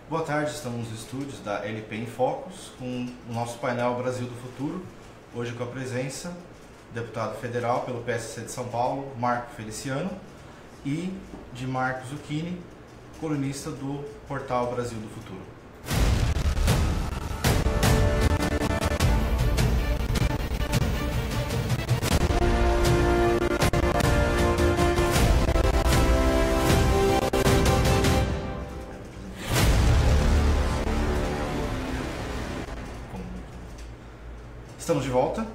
Boa tarde, estamos nos estúdios da LP em Focus com o nosso painel Brasil do Futuro, hoje com a presença do deputado federal pelo PSC de São Paulo, Marco Feliciano, e de Marco Zucchini, colunista do portal Brasil do Futuro. Estamos de volta,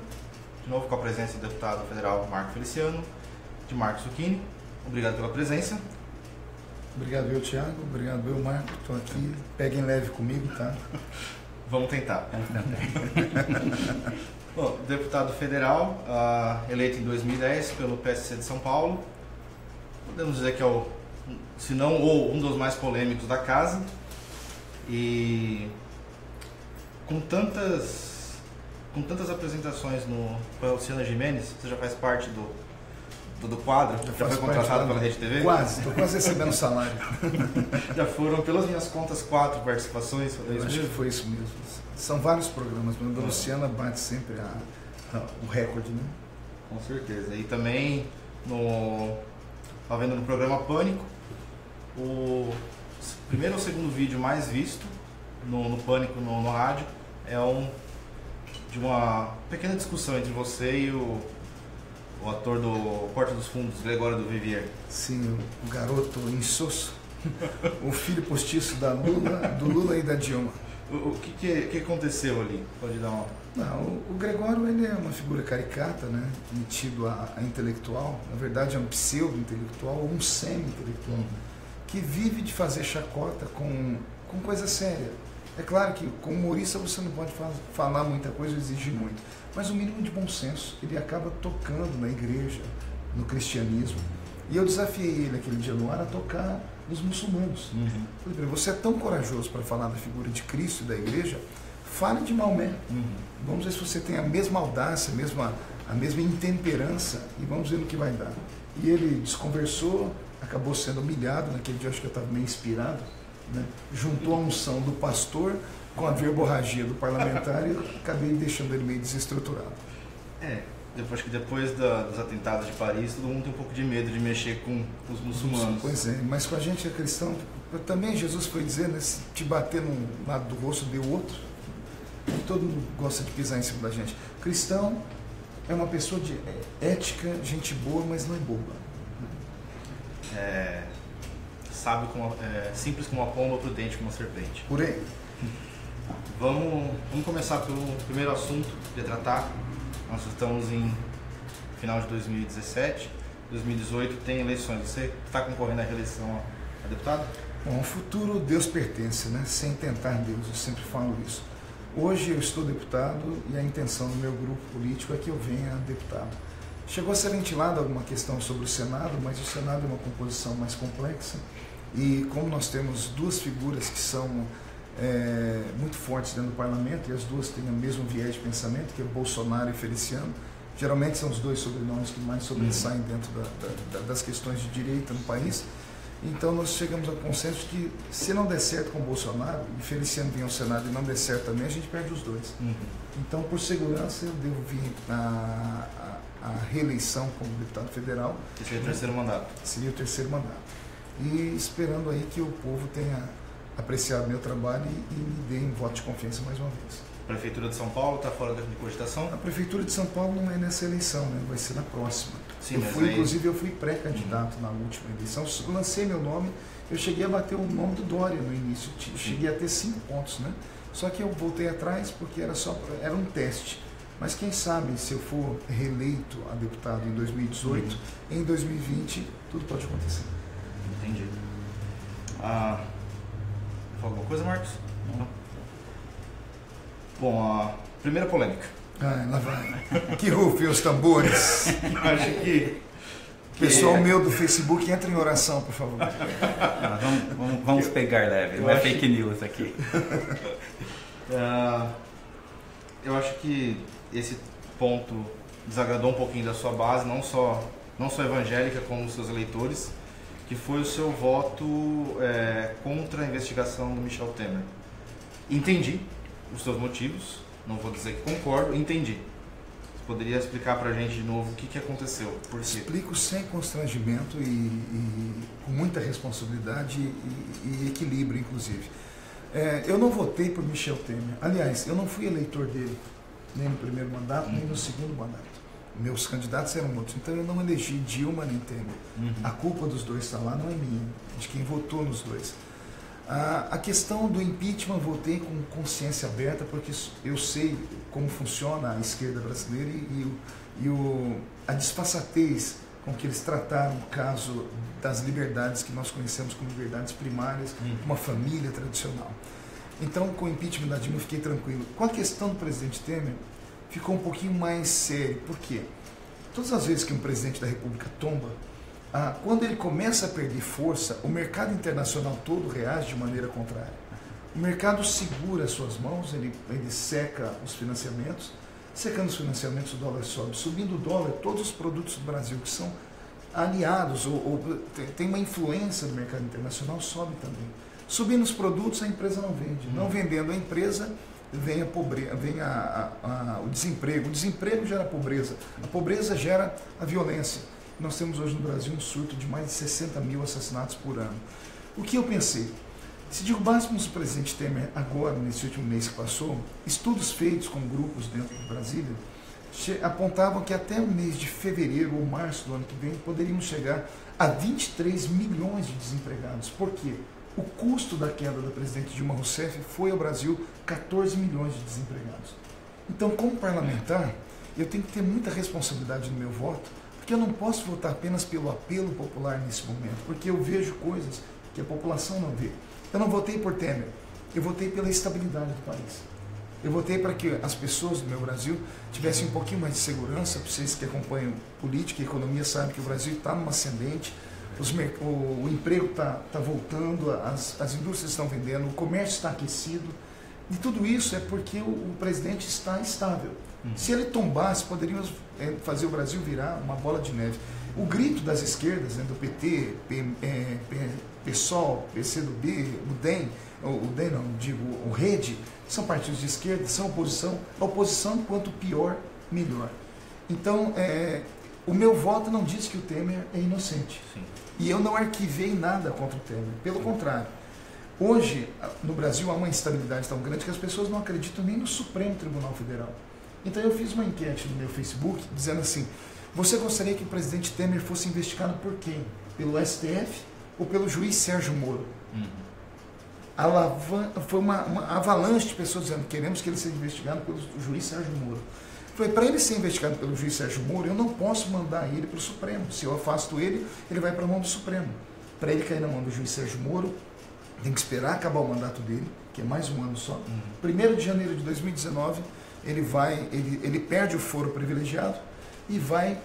de novo com a presença do deputado federal Marco Feliciano, de Marco Zucchini. Obrigado pela presença. Obrigado eu, Thiago. Obrigado eu, Marco. Estou aqui. Peguem leve comigo, tá? Vamos tentar. Bom, deputado federal, eleito em 2010 pelo PSC de São Paulo. Podemos dizer que é se não um dos mais polêmicos da casa. E com tantas apresentações com a Luciana Gimenez, você já faz parte do quadro? Já foi contratado pela Rede TV? Quase, estou quase recebendo salário. Já foram, pelas minhas contas, 4 participações? Eu acho que foi isso mesmo. São vários programas, mas a Luciana bate sempre o recorde, né? Com certeza. E também, vendo no programa Pânico, o primeiro ou segundo vídeo mais visto no Pânico, no rádio, é de uma pequena discussão entre você e o ator do Porta dos Fundos, Gregório do Vivier. Sim, o garoto insosso, o filho postiço do Lula e da Dilma. O que aconteceu ali? Pode dar uma... Não, o Gregório, ele é uma figura caricata, né? Metido a intelectual, na verdade é um pseudo-intelectual ou um semi-intelectual, que vive de fazer chacota com coisa séria. É claro que com humorista você não pode falar muita coisa, exigir muito, mas o mínimo de bom senso, ele acaba tocando na igreja, no cristianismo. E eu desafiei ele aquele dia no ar a tocar nos muçulmanos. Falei, você é tão corajoso para falar da figura de Cristo e da igreja, fale de Maomé. Vamos ver se você tem a mesma audácia, a mesma intemperança, e vamos ver no que vai dar. E ele desconversou, acabou sendo humilhado, naquele dia acho que eu estava meio inspirado, né? Juntou a unção do pastor com a verborragia do parlamentar e eu acabei deixando ele meio desestruturado. Acho que depois dos atentados de Paris, todo mundo tem um pouco de medo de mexer com os muçulmanos. Pois é, mas com a gente é cristão. Também Jesus foi dizer, né, se te bater num lado do rosto, dê o outro. E todo mundo gosta de pisar em cima da gente. Cristão é uma pessoa de ética, gente boa, mas não é boba. Simples como uma pomba, prudente como uma serpente. Por aí. Vamos começar pelo primeiro assunto de tratar. Nós estamos em final de 2017, 2018 tem eleições. Você está concorrendo à reeleição a deputado? Bom, o futuro Deus pertence, né? Sem tentar Deus, eu sempre falo isso. Hoje eu estou deputado e a intenção do meu grupo político é que eu venha deputado. Chegou a ser ventilada alguma questão sobre o Senado, mas o Senado é uma composição mais complexa e como nós temos duas figuras que são muito fortes dentro do parlamento e as duas têm o mesmo viés de pensamento, que é Bolsonaro e Feliciano, geralmente são os dois sobrenomes que mais sobressaem dentro das questões de direita no país. Então nós chegamos ao consenso de que se não der certo com o Bolsonaro e Feliciano vir ao Senado e não der certo também, a gente perde os dois. Então, por segurança, eu devo vir a reeleição como deputado federal. Que seria o terceiro mandato. Seria o terceiro mandato. E esperando aí que o povo tenha apreciado meu trabalho e me dê um voto de confiança mais uma vez. A Prefeitura de São Paulo está fora de cogitação? A Prefeitura de São Paulo não é nessa eleição, né? Vai ser na próxima. Sim, Inclusive eu fui pré-candidato na última eleição, lancei meu nome, eu cheguei a bater o nome do Dória no início, cheguei a ter 5 pontos, né? Só que eu voltei atrás porque era um teste. Mas quem sabe, se eu for reeleito a deputado em 2018, em 2020, tudo pode acontecer. Entendi. Falou alguma coisa, Marcos? Não. Bom, a primeira polêmica. Lá vai. Que rufem os tambores. Acho que... Pessoal meu do Facebook, entra em oração, por favor. Vamos pegar leve, não é fake news aqui. Eu acho que esse ponto desagradou um pouquinho da sua base, não só evangélica, como seus eleitores, que foi o seu voto contra a investigação do Michel Temer. Entendi os seus motivos, não vou dizer que concordo, entendi. Você poderia explicar pra gente de novo o que aconteceu? Por quê? Explico sem constrangimento e com muita responsabilidade e equilíbrio, inclusive. Eu não votei por Michel Temer. Aliás, eu não fui eleitor dele, nem no primeiro mandato, nem no segundo mandato. Meus candidatos eram outros. Então eu não elegi Dilma nem Temer. A culpa dos dois está lá, não é minha, de quem votou nos dois. A questão do impeachment, eu votei com consciência aberta, porque eu sei como funciona a esquerda brasileira a disfarçatez com que eles trataram o caso das liberdades que nós conhecemos como liberdades primárias, uma família tradicional. Então, com o impeachment da Dilma, eu fiquei tranquilo. Com a questão do presidente Temer, ficou um pouquinho mais sério. Por quê? Todas as vezes que um presidente da República tomba, quando ele começa a perder força, o mercado internacional todo reage de maneira contrária. O mercado segura as suas mãos, ele seca os financiamentos, secando os financiamentos, o dólar sobe. Subindo o dólar, todos os produtos do Brasil que são aliados ou tem uma influência no mercado internacional, sobe também. Subindo os produtos, a empresa não vende. Não vendendo a empresa, vem a pobreza, vem o desemprego. O desemprego gera pobreza. A pobreza gera a violência. Nós temos hoje no Brasil um surto de mais de 60 mil assassinatos por ano. O que eu pensei? Se derrubássemos o presidente Temer agora, nesse último mês que passou, estudos feitos com grupos dentro de Brasília apontavam que até o mês de fevereiro ou março do ano que vem poderíamos chegar a 23 milhões de desempregados. Por quê? O custo da queda da presidente Dilma Rousseff foi ao Brasil 14 milhões de desempregados. Então, como parlamentar, eu tenho que ter muita responsabilidade no meu voto, porque eu não posso votar apenas pelo apelo popular nesse momento, porque eu vejo coisas que a população não vê. Eu não votei por Temer, eu votei pela estabilidade do país. Eu votei para que as pessoas do meu Brasil tivessem um pouquinho mais de segurança. Vocês que acompanham política e economia sabem que o Brasil está numa ascendente, o emprego está voltando, as indústrias estão vendendo, o comércio está aquecido. E tudo isso é porque o presidente está estável. Se ele tombasse, poderíamos fazer o Brasil virar uma bola de neve. O grito das esquerdas, do PT, PSOL, PCdoB, o Rede, são partidos de esquerda, são oposição. A oposição, quanto pior, melhor. Então, o meu voto não diz que o Temer é inocente. Sim. E eu não arquivei nada contra o Temer. Pelo contrário. Hoje, no Brasil, há uma instabilidade tão grande que as pessoas não acreditam nem no Supremo Tribunal Federal. Então, eu fiz uma enquete no meu Facebook dizendo assim: você gostaria que o presidente Temer fosse investigado por quem? Pelo STF ou pelo juiz Sérgio Moro? Foi uma avalanche de pessoas dizendo: queremos que ele seja investigado pelo juiz Sérgio Moro. Falei, para ele ser investigado pelo juiz Sérgio Moro, eu não posso mandar ele para o Supremo. Se eu afasto ele, ele vai para a mão do Supremo. Para ele cair na mão do juiz Sérgio Moro, tem que esperar acabar o mandato dele, que é mais um ano só. 1º de janeiro de 2019, ele perde o foro privilegiado e vai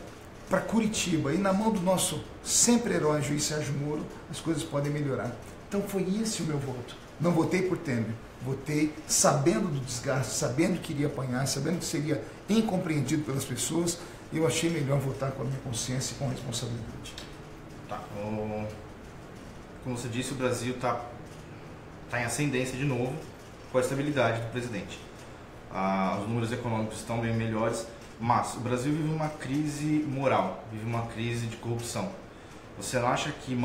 para Curitiba. E na mão do nosso sempre herói, juiz Sérgio Moro, as coisas podem melhorar. Então foi esse o meu voto. Não votei por Temer. Votei sabendo do desgaste, sabendo que iria apanhar, sabendo que seria incompreendido pelas pessoas. Eu achei melhor votar com a minha consciência e com responsabilidade. Tá. Como você disse, o Brasil está em ascendência de novo com a estabilidade do presidente. Os números econômicos estão bem melhores, mas o Brasil vive uma crise moral, vive uma crise de corrupção. Você não acha que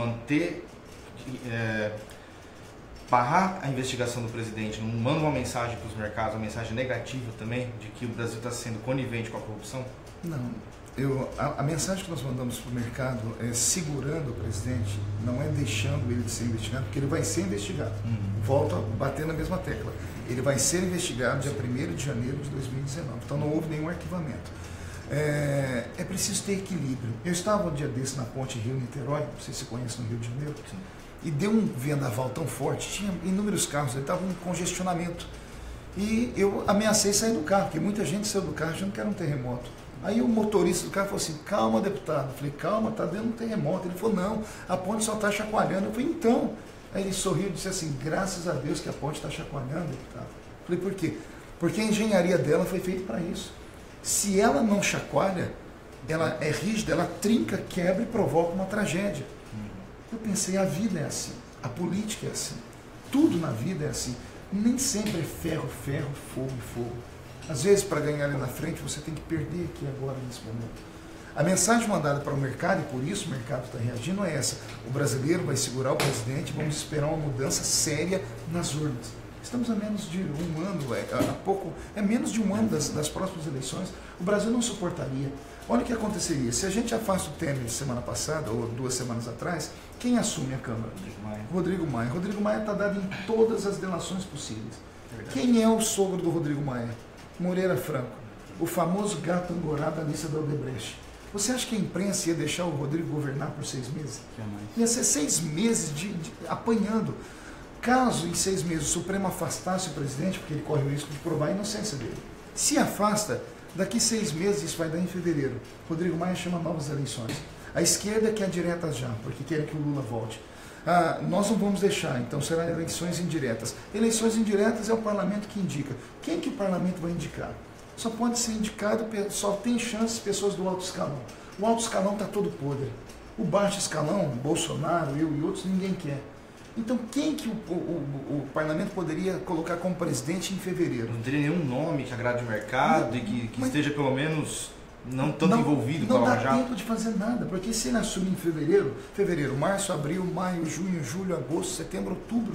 barrar a investigação do presidente não manda uma mensagem para os mercados, uma mensagem negativa também, de que o Brasil está sendo conivente com a corrupção? Não. A mensagem que nós mandamos para o mercado é segurando o presidente, não é deixando ele de ser investigado, porque ele vai ser investigado. Volto a bater na mesma tecla. Ele vai ser investigado dia 1º de janeiro de 2019. Então não houve nenhum arquivamento. É preciso ter equilíbrio. Eu estava um dia desse na ponte Rio-Niterói, não sei se você conhece, no Rio de Janeiro, e deu um vendaval tão forte, tinha inúmeros carros, ele estava um congestionamento. E eu ameacei sair do carro, porque muita gente saiu do carro achando que era um terremoto. Aí o motorista do carro falou assim: calma, deputado. Eu falei: calma, está dando um terremoto. Ele falou: não, a ponte só está chacoalhando. Eu falei: então. Aí ele sorriu e disse assim: graças a Deus que a ponte está chacoalhando, deputado. Eu falei: por quê? Porque a engenharia dela foi feita para isso. Se ela não chacoalha, ela é rígida, ela trinca, quebra e provoca uma tragédia. Eu pensei, a vida é assim, a política é assim, tudo na vida é assim. Nem sempre é ferro, ferro, fogo, fogo. Às vezes, para ganhar ali na frente, você tem que perder aqui agora, nesse momento. A mensagem mandada para o mercado, e por isso o mercado está reagindo, é essa. O brasileiro vai segurar o presidente, vamos esperar uma mudança séria nas urnas. Estamos a menos de um ano, menos de um ano das próximas eleições. O Brasil não suportaria. Olha o que aconteceria. Se a gente afasta o Temer semana passada, ou 2 semanas atrás, quem assume a Câmara? Rodrigo Maia. Rodrigo Maia está dado em todas as delações possíveis. Quem é o sogro do Rodrigo Maia? Moreira Franco, o famoso gato angorá da lista da Odebrecht. Você acha que a imprensa ia deixar o Rodrigo governar por 6 meses? Jamais. Ia ser 6 meses apanhando. Caso em 6 meses o Supremo afastasse o presidente, porque ele corre o risco de provar a inocência dele. Se afasta, daqui 6 meses, isso vai dar em fevereiro. Rodrigo Maia chama novas eleições. A esquerda quer diretas já, porque quer que o Lula volte. Nós não vamos deixar, então serão eleições indiretas. Eleições indiretas é o parlamento que indica. Quem que o parlamento vai indicar? Só pode ser indicado, só tem chances pessoas do alto escalão. O alto escalão está todo podre. O baixo escalão, Bolsonaro, eu e outros, ninguém quer. Então quem que o parlamento poderia colocar como presidente em fevereiro? Não teria nenhum nome que agrade o mercado e que esteja pelo menos não tanto envolvido com a Lava Jato? Não dá tempo de fazer nada, porque se ele assumir em fevereiro, março, abril, maio, junho, julho, agosto, setembro, outubro,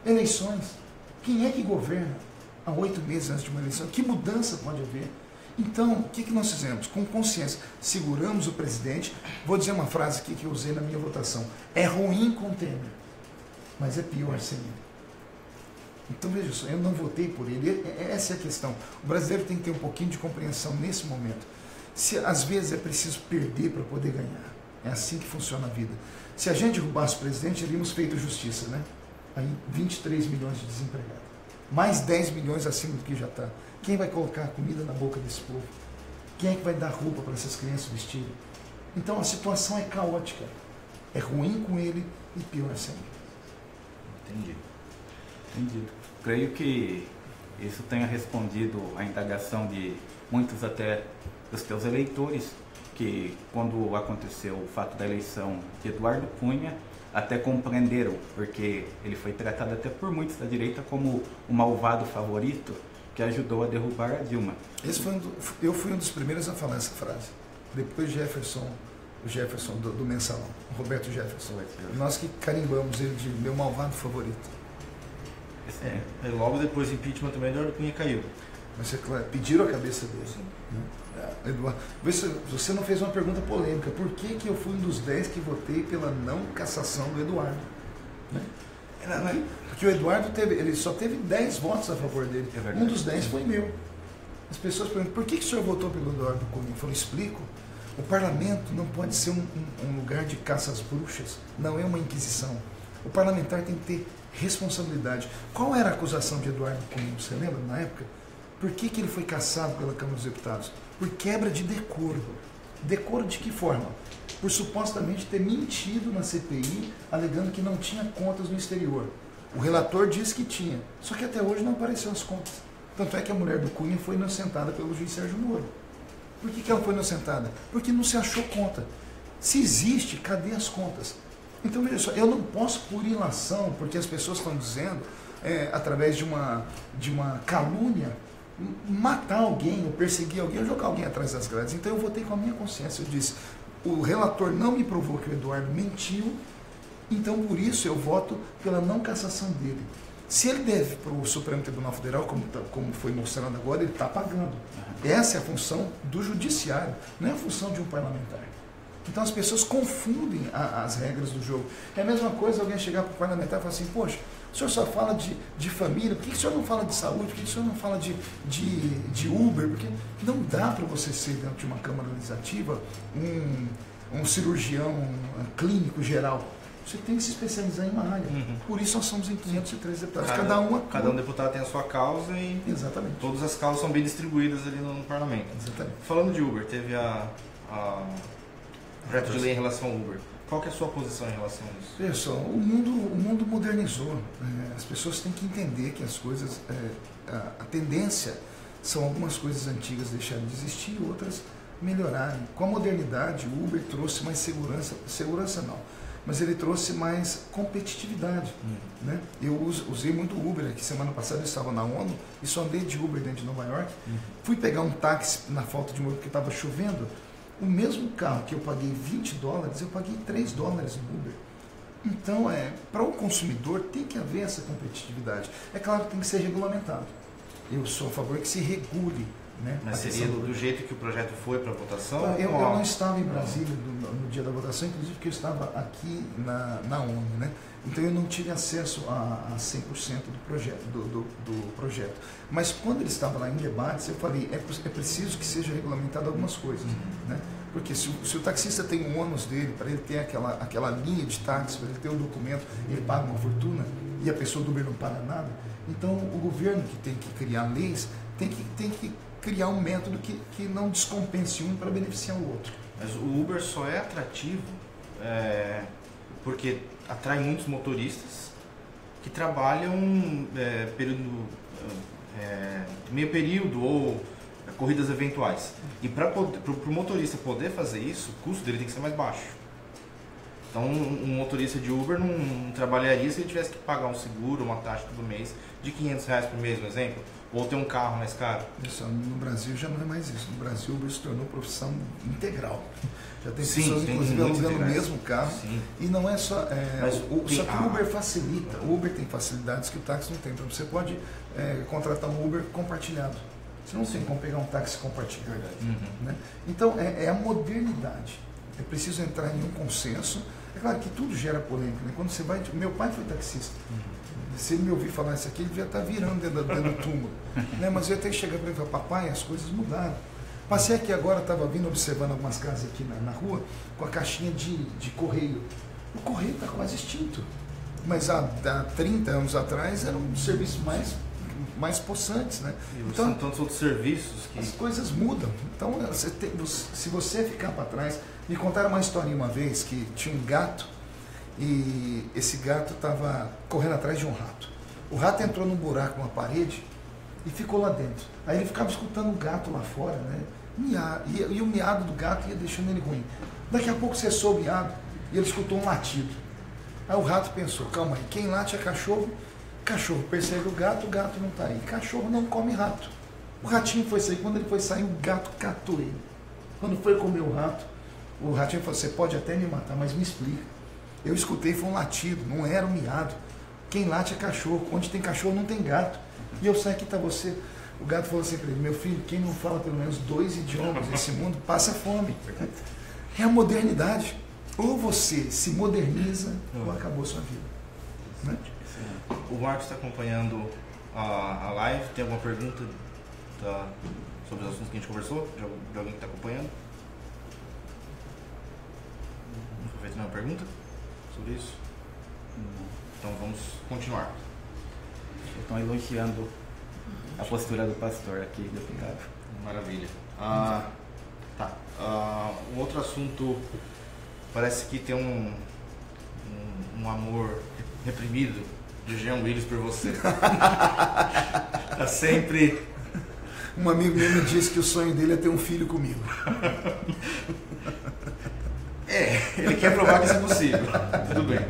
eleições. Quem é que governa há 8 meses antes de uma eleição? Que mudança pode haver? Então, o que nós fizemos? Com consciência, seguramos o presidente. Vou dizer uma frase aqui que eu usei na minha votação. É ruim com Temer, mas é pior sem ele. Então, veja só, eu não votei por ele. Essa é a questão. O brasileiro tem que ter um pouquinho de compreensão nesse momento. Às vezes é preciso perder para poder ganhar. É assim que funciona a vida. Se a gente derrubasse o presidente, teríamos feito justiça, né? Aí 23 milhões de desempregados. Mais 10 milhões acima do que já está. Quem vai colocar comida na boca desse povo? Quem é que vai dar roupa para essas crianças vestirem? Então a situação é caótica. É ruim com ele e pior sem ele. Entendido. Creio que isso tenha respondido à indagação de muitos até dos teus eleitores, que quando aconteceu o fato da eleição de Eduardo Cunha, até compreenderam, porque ele foi tratado até por muitos da direita como o malvado favorito que ajudou a derrubar a Dilma. Eu fui um dos primeiros a falar essa frase. Depois o Jefferson do Mensalão, o Roberto Jefferson. Nós que carimbamos ele de meu malvado favorito. Logo depois do impeachment também, Eduardo Cunha caiu. Mas pediram a cabeça dele. Eduardo, você não fez uma pergunta polêmica. Por que eu fui um dos 10 que votei pela não cassação do Eduardo? Né? Porque o Eduardo ele só teve 10 votos a favor dele. Um dos 10 foi meu. As pessoas perguntam, por que o senhor votou pelo Eduardo Cunha? Eu falo, explico. O parlamento não pode ser um lugar de caça às bruxas. Não é uma inquisição. O parlamentar tem que ter responsabilidade. Qual era a acusação de Eduardo Cunha? Você lembra na época? Por que ele foi cassado pela Câmara dos Deputados? Por quebra de decoro. Decoro de que forma? Por supostamente ter mentido na CPI, alegando que não tinha contas no exterior. O relator disse que tinha, só que até hoje não apareceu as contas. Tanto é que a mulher do Cunha foi inocentada pelo juiz Sérgio Moro. Por que ela foi inocentada? Porque não se achou conta. Se existe, cadê as contas? Então, veja só, eu não posso, por ilação, porque as pessoas estão dizendo, através de uma calúnia, matar alguém, ou perseguir alguém, ou jogar alguém atrás das grades. Então eu votei com a minha consciência. Eu disse, o relator não me provou que o Eduardo mentiu, então por isso eu voto pela não cassação dele. Se ele deve para o Supremo Tribunal Federal, como foi mostrando agora, ele está pagando. Essa é a função do judiciário, não é a função de um parlamentar. Então as pessoas confundem as regras do jogo. É a mesma coisa alguém chegar para o parlamentar e falar assim, poxa, o senhor só fala de família, por que o senhor não fala de saúde, por que o senhor não fala de Uber? Porque não dá para você ser dentro de uma Câmara Legislativa um cirurgião clínico geral. Você tem que se especializar em uma área. Por isso nós somos em 503 deputados. Cada um deputado tem a sua causa e exatamente. Todas as causas são bem distribuídas ali no parlamento. Exatamente. Falando de Uber, teve projeto de lei em relação ao Uber. Qual que é a sua posição em relação a isso? Veja só, o mundo modernizou. As pessoas têm que entender que as coisas, a tendência são algumas coisas antigas deixarem de existir e outras melhorarem. Com a modernidade, o Uber trouxe mais segurança não. mas ele trouxe mais competitividade. Né? Eu usei muito Uber aqui. Semana passada eu estava na ONU e só andei de Uber dentro de Nova York. Fui pegar um táxi na falta de Uber porque estava chovendo. O mesmo carro que eu paguei $20, eu paguei $3 no Uber. Então, para o consumidor tem que haver essa competitividade. É claro que tem que ser regulamentado. Eu sou a favor que se regule. Né? Mas seria do jeito que o projeto foi para a votação? Eu não estava em Brasília no dia da votação, inclusive porque eu estava aqui na ONU, né? Então eu não tive acesso a 100% do projeto. Mas quando ele estava lá em debates, eu falei, é preciso que seja regulamentado algumas coisas. Né? Porque se o taxista tem um ônus dele, para ele ter aquela linha de táxi, para ele ter o documento, ele paga uma fortuna e a pessoa do Uber não paga nada. Então o governo que tem que criar leis tem que criar um método que não descompense um para beneficiar o outro. Mas o Uber só é atrativo porque atrai muitos motoristas que trabalham meio período ou corridas eventuais. E para o motorista poder fazer isso, o custo dele tem que ser mais baixo. Então um motorista de Uber não trabalharia se ele tivesse que pagar um seguro, uma taxa todo mês de R$500 por mês, por exemplo, ou ter um carro mais caro. Isso, no Brasil já não é mais isso. No Brasil o Uber se tornou profissão integral. Já tem pessoas, inclusive, alugando o mesmo carro. Sim. E não é só... só que o Uber facilita. O Uber tem facilidades que o táxi não tem. Então você pode contratar um Uber compartilhado. Você não tem como pegar um táxi compartilhado. Né? Então é a modernidade. É preciso entrar em um consenso. É claro que tudo gera polêmica. Né? Quando você vai... Meu pai foi taxista. Se ele me ouvir falar isso aqui, ele devia estar virando dentro do túmulo. Né? Mas eu até chegar para ele e falar, papai, as coisas mudaram. Passei aqui agora, estava vindo observando algumas casas aqui na rua, com a caixinha de correio. O correio está quase extinto. Mas há 30 anos atrás era um serviço mais possantes. Né? Então, são tantos outros serviços que... As coisas mudam. Então, se você ficar para trás... Me contaram uma historinha uma vez que tinha um gato e esse gato estava correndo atrás de um rato. O rato entrou num buraco na parede e ficou lá dentro. Aí ele ficava escutando o gato lá fora, né? Miar, e o miado do gato ia deixando ele ruim. Daqui a pouco cessou o miado e ele escutou um latido. Aí o rato pensou, calma aí, quem late é cachorro, cachorro persegue o gato não está aí. Cachorro não come rato. O ratinho foi sair, quando ele foi sair, o gato catou ele. Quando foi comer o ratinho falou, você pode até me matar, mas me explica. Eu escutei, foi um latido, não era um miado. Quem late é cachorro, onde tem cachorro não tem gato. E eu sei que está você. O gato falou assim para ele, meu filho, quem não fala pelo menos 2 idiomas nesse mundo, passa fome. É a modernidade. Ou você se moderniza, ou acabou sua vida. Né? O Marcos está acompanhando a live, tem alguma pergunta sobre os assuntos que a gente conversou? De alguém que está acompanhando? Não foi feita nenhuma pergunta sobre isso? Então vamos continuar. Estão elogiando a postura do pastor aqui, deputado. Maravilha. Tá. Um outro assunto, parece que tem um amor reprimido de Jean Willis por você. Tá sempre... Um amigo meu me disse que o sonho dele é ter um filho comigo. Ele quer provar que isso é possível. Tudo bem.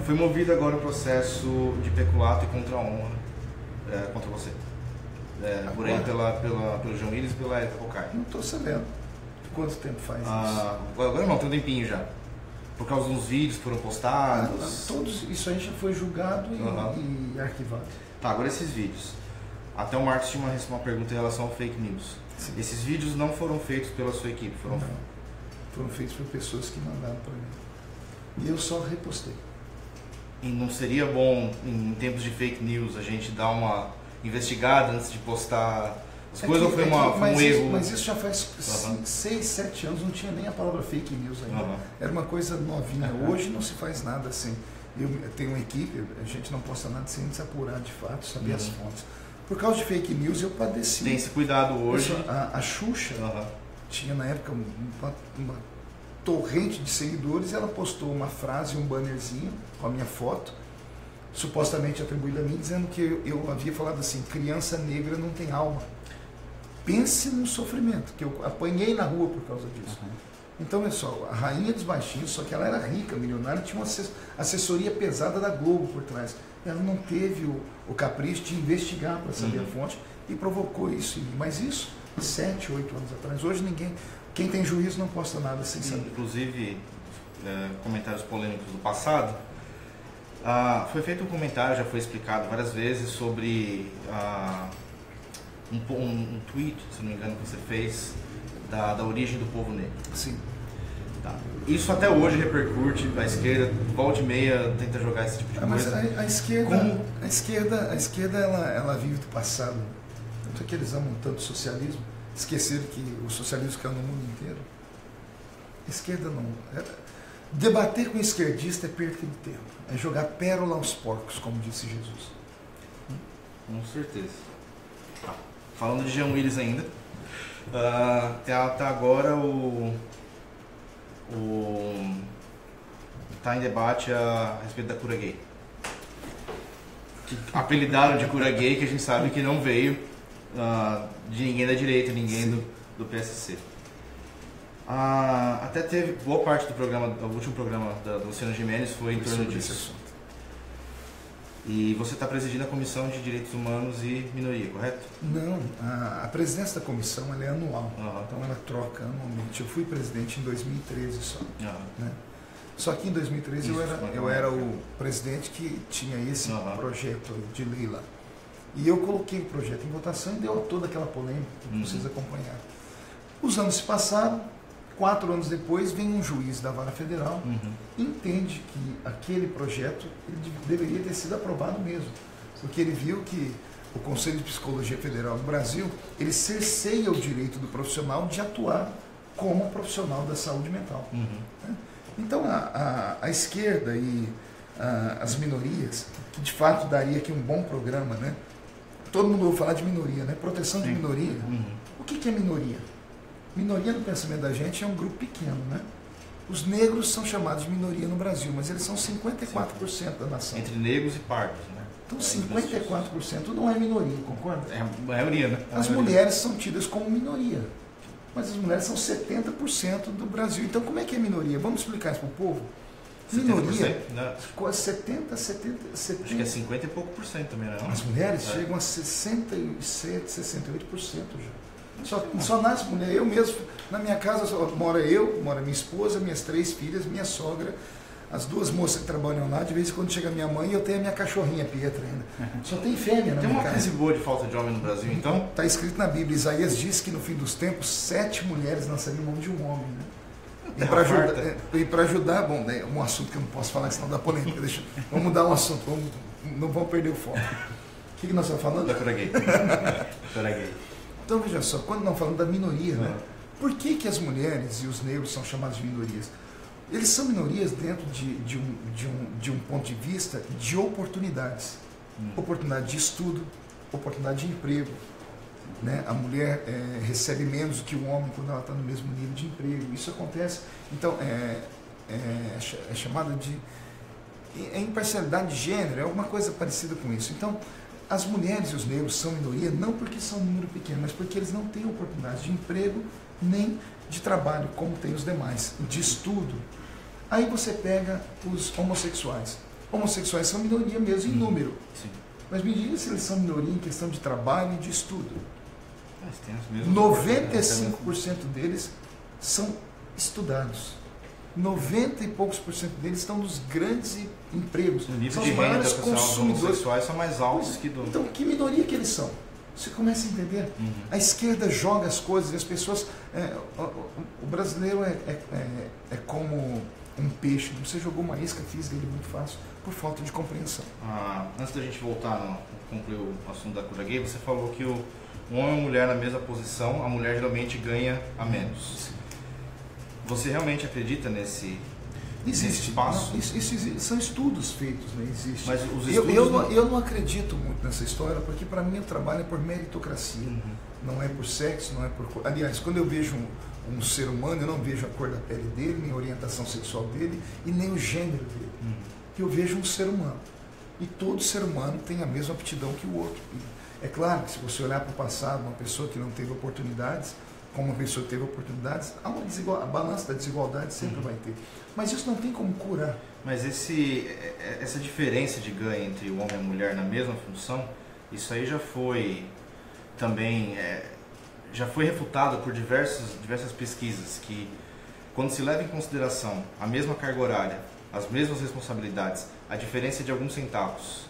Foi movido agora o processo de peculato e contra a honra contra você. Por aí pelo Jean Willis e pela Érica Pocari. Não estou sabendo. Quanto tempo faz isso? Agora não, tem um tempinho já. Por causa dos vídeos que foram postados. Todos, isso aí já foi julgado e arquivado. Tá, agora esses vídeos. Até o Marcos tinha uma pergunta em relação ao fake news. Sim. Esses vídeos não foram feitos pela sua equipe? Foram feitos por pessoas que mandaram para mim. E eu só repostei. E não seria bom, em tempos de fake news, a gente dar uma investigada antes de postar as coisas? Ou foi um erro? Mas isso já faz 6, 7 anos, não tinha nem a palavra fake news ainda. Era uma coisa novinha. Hoje não se faz nada assim. Eu tenho uma equipe, a gente não posta nada sem se apurar de fato, saber as fontes. Por causa de fake news eu padeci. Tem esse cuidado hoje. A Xuxa tinha na época uma torrente de seguidores, ela postou uma frase, um bannerzinho com a minha foto, supostamente atribuída a mim, dizendo que eu havia falado assim, criança negra não tem alma. Pense no sofrimento, que eu apanhei na rua por causa disso. Então, pessoal, a rainha dos baixinhos, só que ela era rica, milionária, tinha uma assessoria pesada da Globo por trás. Ela não teve o capricho de investigar para saber a fonte e provocou isso. Mas isso, 7, 8 anos atrás. Hoje ninguém, quem tem juízo não posta nada sem saber. Inclusive, comentários polêmicos do passado, foi feito um comentário, já foi explicado várias vezes sobre um tweet, se não me engano, que você fez da origem do povo negro. Sim. Tá. Isso até hoje repercute, a esquerda volta e meia tenta jogar esse tipo de coisa. Mas a esquerda ela vive do passado. Tanto é que eles amam tanto o socialismo, esqueceram que o socialismo caiu no mundo inteiro. A esquerda não. Debater com esquerdista é perda de tempo. É jogar pérola aos porcos, como disse Jesus. Com certeza. Falando de Jean Willis ainda, tá agora tá em debate a respeito da cura gay. Que apelidaram de cura gay, que a gente sabe que não veio de ninguém da direita, ninguém do PSC. Até teve boa parte do programa, o último programa da Luciana Gimenez foi em torno disso. E você está presidindo a Comissão de Direitos Humanos e Minoria, correto? Não, a presidência da comissão ela é anual, então ela troca anualmente. Eu fui presidente em 2013 só. Né? Só que em 2013 eu era o presidente que tinha esse projeto de lei lá. E eu coloquei o projeto em votação e deu toda aquela polêmica que vocês acompanharam. Os anos se passaram, 4 anos depois vem um juiz da Vara Federal, entende que aquele projeto ele deveria ter sido aprovado mesmo, porque ele viu que o Conselho de Psicologia Federal do Brasil, ele cerceia o direito do profissional de atuar como profissional da saúde mental. Então a esquerda e as minorias, que de fato daria aqui um bom programa, né? Todo mundo ouve falar de minoria, né? Proteção de minoria. O que é minoria? Minoria no pensamento da gente é um grupo pequeno, né? Os negros são chamados de minoria no Brasil, mas eles são 54% da nação. Entre negros e pardos, né? Então 54% não é minoria, concorda? É a maioria, né? As mulheres são tidas como minoria, mas as mulheres são 70% do Brasil. Então como é que é minoria? Vamos explicar isso para o povo? Minoria, 70%. Acho que é 50 e pouco por cento também, não? As mulheres chegam a 67%, 68% já. Só nasce mulher. Eu mesmo, na minha casa, mora minha esposa, minhas 3 filhas, minha sogra, as 2 moças que trabalham lá. De vez em quando chega minha mãe e eu tenho a minha cachorrinha Pietra ainda. Só tem fêmea na minha casa. Tem uma crise boa de falta de homem no Brasil, então? Está escrito na Bíblia, Isaías diz que no fim dos tempos 7 mulheres nasceriam mão de um homem, né? E para ajudar, bom, né, um assunto que eu não posso falar, senão dá polêmica. Vamos mudar o assunto, não vamos perder o foco. O que nós estamos falando? Da cura gay. Então veja só, quando nós falamos da minoria, né, por que as mulheres e os negros são chamados de minorias? Eles são minorias dentro de um ponto de vista de oportunidades. Oportunidade de estudo, oportunidade de emprego. Né? A mulher recebe menos do que o homem quando ela está no mesmo nível de emprego. Isso acontece. Então, é chamada de imparcialidade de gênero, é alguma coisa parecida com isso. Então, as mulheres e os negros são minoria não porque são um número pequeno, mas porque eles não têm oportunidade de emprego nem de trabalho, como tem os demais, de estudo. Aí você pega os homossexuais. Homossexuais são minoria mesmo em número. Sim. Mas me diga se eles são minoria em questão de trabalho e de estudo. 95% deles são estudados. 90 e poucos % deles estão nos grandes empregos. O nível são de os renda maiores dos homossexuais são mais altos que do... Então, que minoria que eles são? Você começa a entender. A esquerda joga as coisas e as pessoas... o brasileiro é como um peixe. Você jogou uma isca, fiz dele muito fácil, por falta de compreensão. Antes da gente voltar, concluir o assunto da cura gay, você falou que um homem e uma mulher na mesma posição, a mulher geralmente ganha a menos. Sim. Você realmente acredita nesse espaço? Não, isso são estudos feitos, né? Existe. Mas os estudos eu não acredito muito nessa história, porque para mim o trabalho é por meritocracia. Não é por sexo, não é por... Aliás, quando eu vejo um ser humano, eu não vejo a cor da pele dele, nem a orientação sexual dele e nem o gênero dele. Eu vejo um ser humano. E todo ser humano tem a mesma aptidão que o outro. É claro que se você olhar para o passado, uma pessoa que não teve oportunidades, como uma pessoa que teve oportunidades, há uma a balança da desigualdade sempre vai ter. Mas isso não tem como curar. Mas essa diferença de ganho entre o homem e a mulher na mesma função, isso aí já foi também já foi refutado por diversas pesquisas, que quando se leva em consideração a mesma carga horária, as mesmas responsabilidades, a diferença de alguns centavos,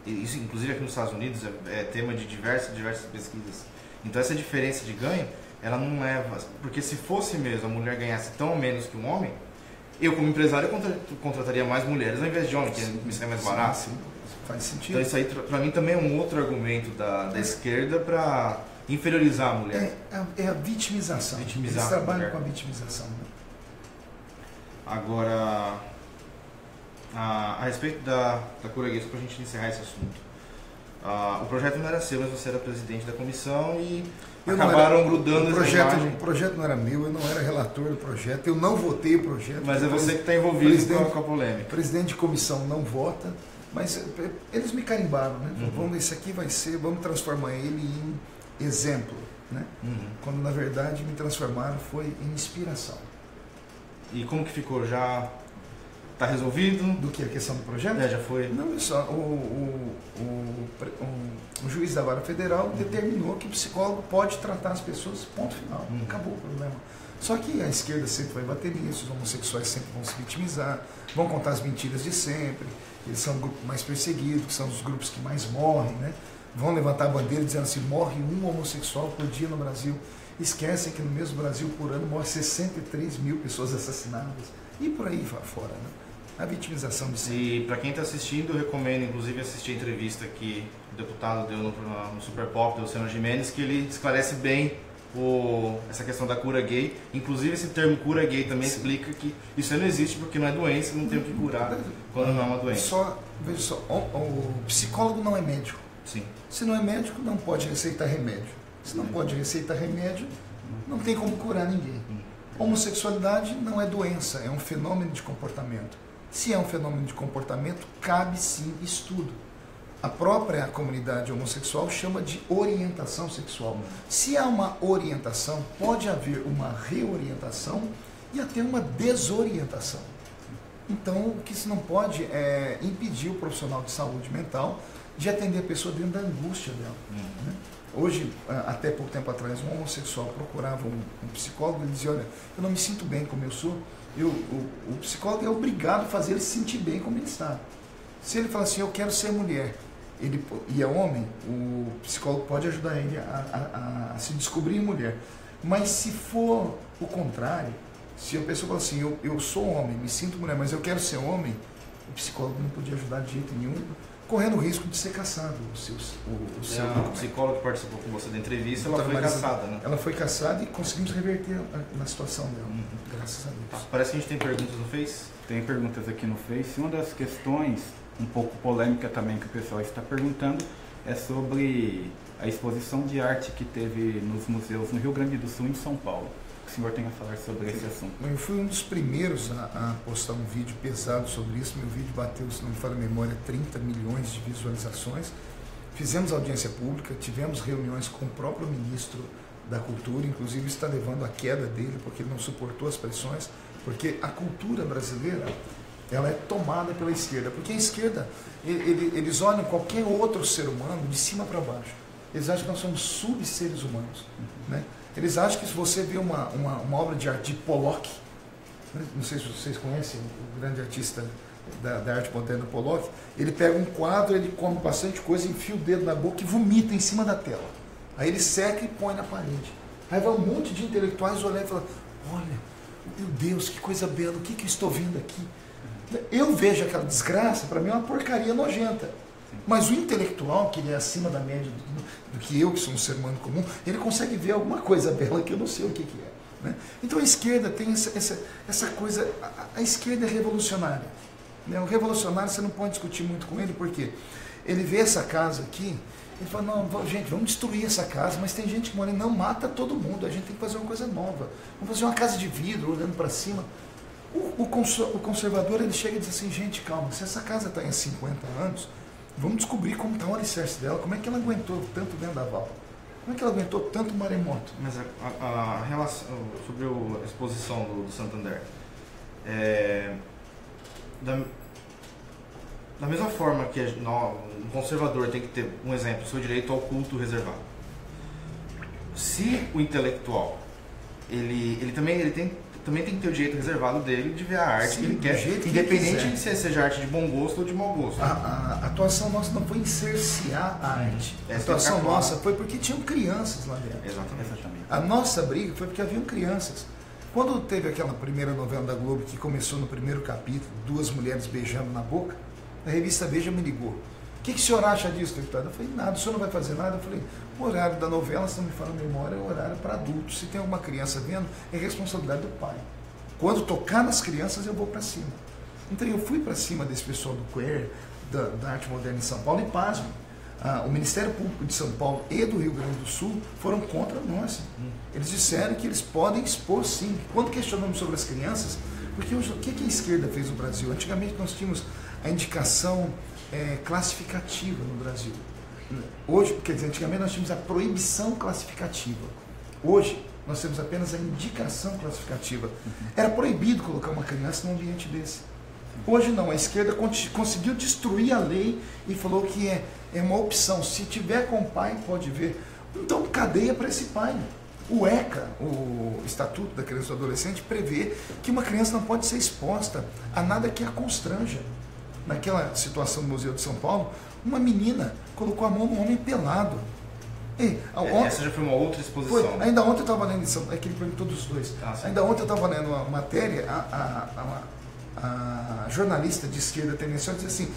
isso inclusive aqui nos Estados Unidos é tema de diversas pesquisas. Então essa diferença de ganho, ela não leva, porque se fosse mesmo a mulher ganhasse tão menos que um homem, eu como empresário contrataria mais mulheres ao invés de homens, que me sai mais barato. Sim, faz sentido. Então isso aí para mim também é um outro argumento da esquerda para inferiorizar a mulher. É a vitimização. Eles trabalham com a vitimização. Né? Agora, a respeito da cura gay, só para a gente encerrar esse assunto. O projeto não era seu, mas você era presidente da comissão e acabaram grudando essa imagem. O projeto não era meu, eu não era relator do projeto, eu não votei o projeto. Mas é você que está envolvido com a polêmica. O presidente de comissão não vota, mas eles me carimbaram, né? Vamos, esse aqui vai ser, vamos transformar ele em exemplo, né? Quando na verdade me transformaram foi em inspiração. E como que ficou? Já está resolvido? Do que? A questão do projeto? Já foi. Não, só o juiz da Vara Federal determinou que o psicólogo pode tratar as pessoas, ponto final. Acabou o problema. Só que a esquerda sempre vai bater nisso, os homossexuais sempre vão se vitimizar, vão contar as mentiras de sempre, eles são o grupo mais perseguido, que são os grupos que mais morrem, né? Vão levantar a bandeira dizendo assim, morre um homossexual por dia no Brasil. Esquecem que no mesmo Brasil, por ano, morre 63 mil pessoas assassinadas. E por aí fora, né? A vitimização de sempre. E para quem está assistindo, eu recomendo inclusive assistir a entrevista que o deputado deu no Super Pop, do Luciano Gimenez, que ele esclarece bem essa questão da cura gay. Inclusive esse termo cura gay também explica que isso não existe porque não é doença, não tem o que curar quando não é uma doença. Veja só, o psicólogo não é médico. Sim. Se não é médico, não pode receitar remédio. Se não pode receitar remédio, não tem como curar ninguém. Homossexualidade não é doença, é um fenômeno de comportamento. Se é um fenômeno de comportamento, cabe sim estudo. A própria comunidade homossexual chama de orientação sexual. Se há uma orientação, pode haver uma reorientação e até uma desorientação. Então, o que se não pode é impedir o profissional de saúde mental de atender a pessoa dentro da angústia dela. Né? Hoje, até pouco tempo atrás, um homossexual procurava um psicólogo e dizia, olha, eu não me sinto bem como eu sou, o psicólogo é obrigado a fazer ele se sentir bem como ele está. Se ele fala assim, eu quero ser mulher, e é homem, o psicólogo pode ajudar ele a se descobrir mulher. Mas se for o contrário, se a pessoa fala assim, eu sou homem, me sinto mulher, mas eu quero ser homem, o psicólogo não podia ajudar de jeito nenhum, correndo o risco de ser caçado. A psicóloga que participou com você da entrevista, ela foi caçada, né? Ela foi caçada e conseguimos reverter na situação dela, graças a Deus. Parece que a gente tem perguntas no Face. Tem perguntas aqui no Face. Uma das questões, um pouco polêmica também, que o pessoal está perguntando, é sobre a exposição de arte que teve nos museus no Rio Grande do Sul e em São Paulo. O senhor tem a falar sobre esse assunto? Eu fui um dos primeiros a postar um vídeo pesado sobre isso. Meu vídeo bateu, se não me falha a memória, 30 milhões de visualizações. Fizemos audiência pública, tivemos reuniões com o próprio ministro da Cultura, inclusive está levando à queda dele, porque ele não suportou as pressões, porque a cultura brasileira ela é tomada pela esquerda, porque a esquerda, eles olham qualquer outro ser humano de cima para baixo. Eles acham que nós somos sub-seres humanos, né? Eles acham que se você vê uma obra de arte de Pollock, não sei se vocês conhecem o grande artista da arte moderna Pollock, ele pega um quadro, ele come bastante coisa, enfia o dedo na boca e vomita em cima da tela. Aí ele seca e põe na parede. Aí vai um monte de intelectuais olhar e falar, olha, meu Deus, que coisa bela, o que eu estou vendo aqui? Eu vejo aquela desgraça, para mim é uma porcaria nojenta. Mas o intelectual, que ele é acima da média do que eu, que sou um ser humano comum, ele consegue ver alguma coisa bela que eu não sei o que é. Né? Então a esquerda tem essa coisa, a esquerda é revolucionária. Né? O revolucionário você não pode discutir muito com ele, porque ele vê essa casa aqui, ele fala, não, gente, vamos destruir essa casa, mas tem gente que mora, não, mata todo mundo, a gente tem que fazer uma coisa nova. Vamos fazer uma casa de vidro, olhando para cima. O conservador, ele chega e diz assim, gente, calma, se essa casa está em 50 anos, vamos descobrir como está o alicerce dela, como é que ela aguentou tanto vendaval. Como é que ela aguentou tanto maremoto? Mas a relação sobre a exposição do Santander, da mesma forma que um conservador tem que ter, um exemplo, seu direito ao culto reservado. Se o intelectual, ele também tem que ter o direito reservado dele de ver a arte. Sim, que ele quer, independente se seja arte de bom gosto ou de mau gosto. A atuação nossa não foi em cercear a arte. A atuação nossa foi porque tinham crianças lá dentro. Exatamente. A nossa briga foi porque haviam crianças. Quando teve aquela primeira novela da Globo que começou no primeiro capítulo, 2 mulheres beijando na boca, a revista Veja me ligou. O que o senhor acha disso, deputado? Eu falei, nada, o senhor não vai fazer nada? Eu falei, o horário da novela, se não me fala a memória, é o horário para adultos. Se tem alguma criança vendo, é responsabilidade do pai. Quando tocar nas crianças, eu vou para cima. Então eu fui para cima desse pessoal do queer, da arte moderna em São Paulo, e pasme. O Ministério Público de São Paulo e do Rio Grande do Sul foram contra nós. Eles disseram que eles podem expor sim. Quando questionamos sobre as crianças, porque hoje, o que a esquerda fez no Brasil? Antigamente nós tínhamos a indicação classificativa no Brasil. Hoje, quer dizer, antigamente nós tínhamos a proibição classificativa. Hoje nós temos apenas a indicação classificativa. Era proibido colocar uma criança num ambiente desse. Hoje não, a esquerda conseguiu destruir a lei e falou que é uma opção. Se tiver com o pai, pode ver. Então, cadeia para esse pai. O ECA, o Estatuto da Criança e do Adolescente, prevê que uma criança não pode ser exposta a nada que a constranja. Naquela situação do Museu de São Paulo, uma menina colocou a mão no homem pelado. Essa já foi uma outra exposição. Ainda ontem eu estava lendo, é que ele perguntou dos dois. Ainda ontem eu estava lendo uma matéria, a jornalista de esquerda tendenciosa disse assim,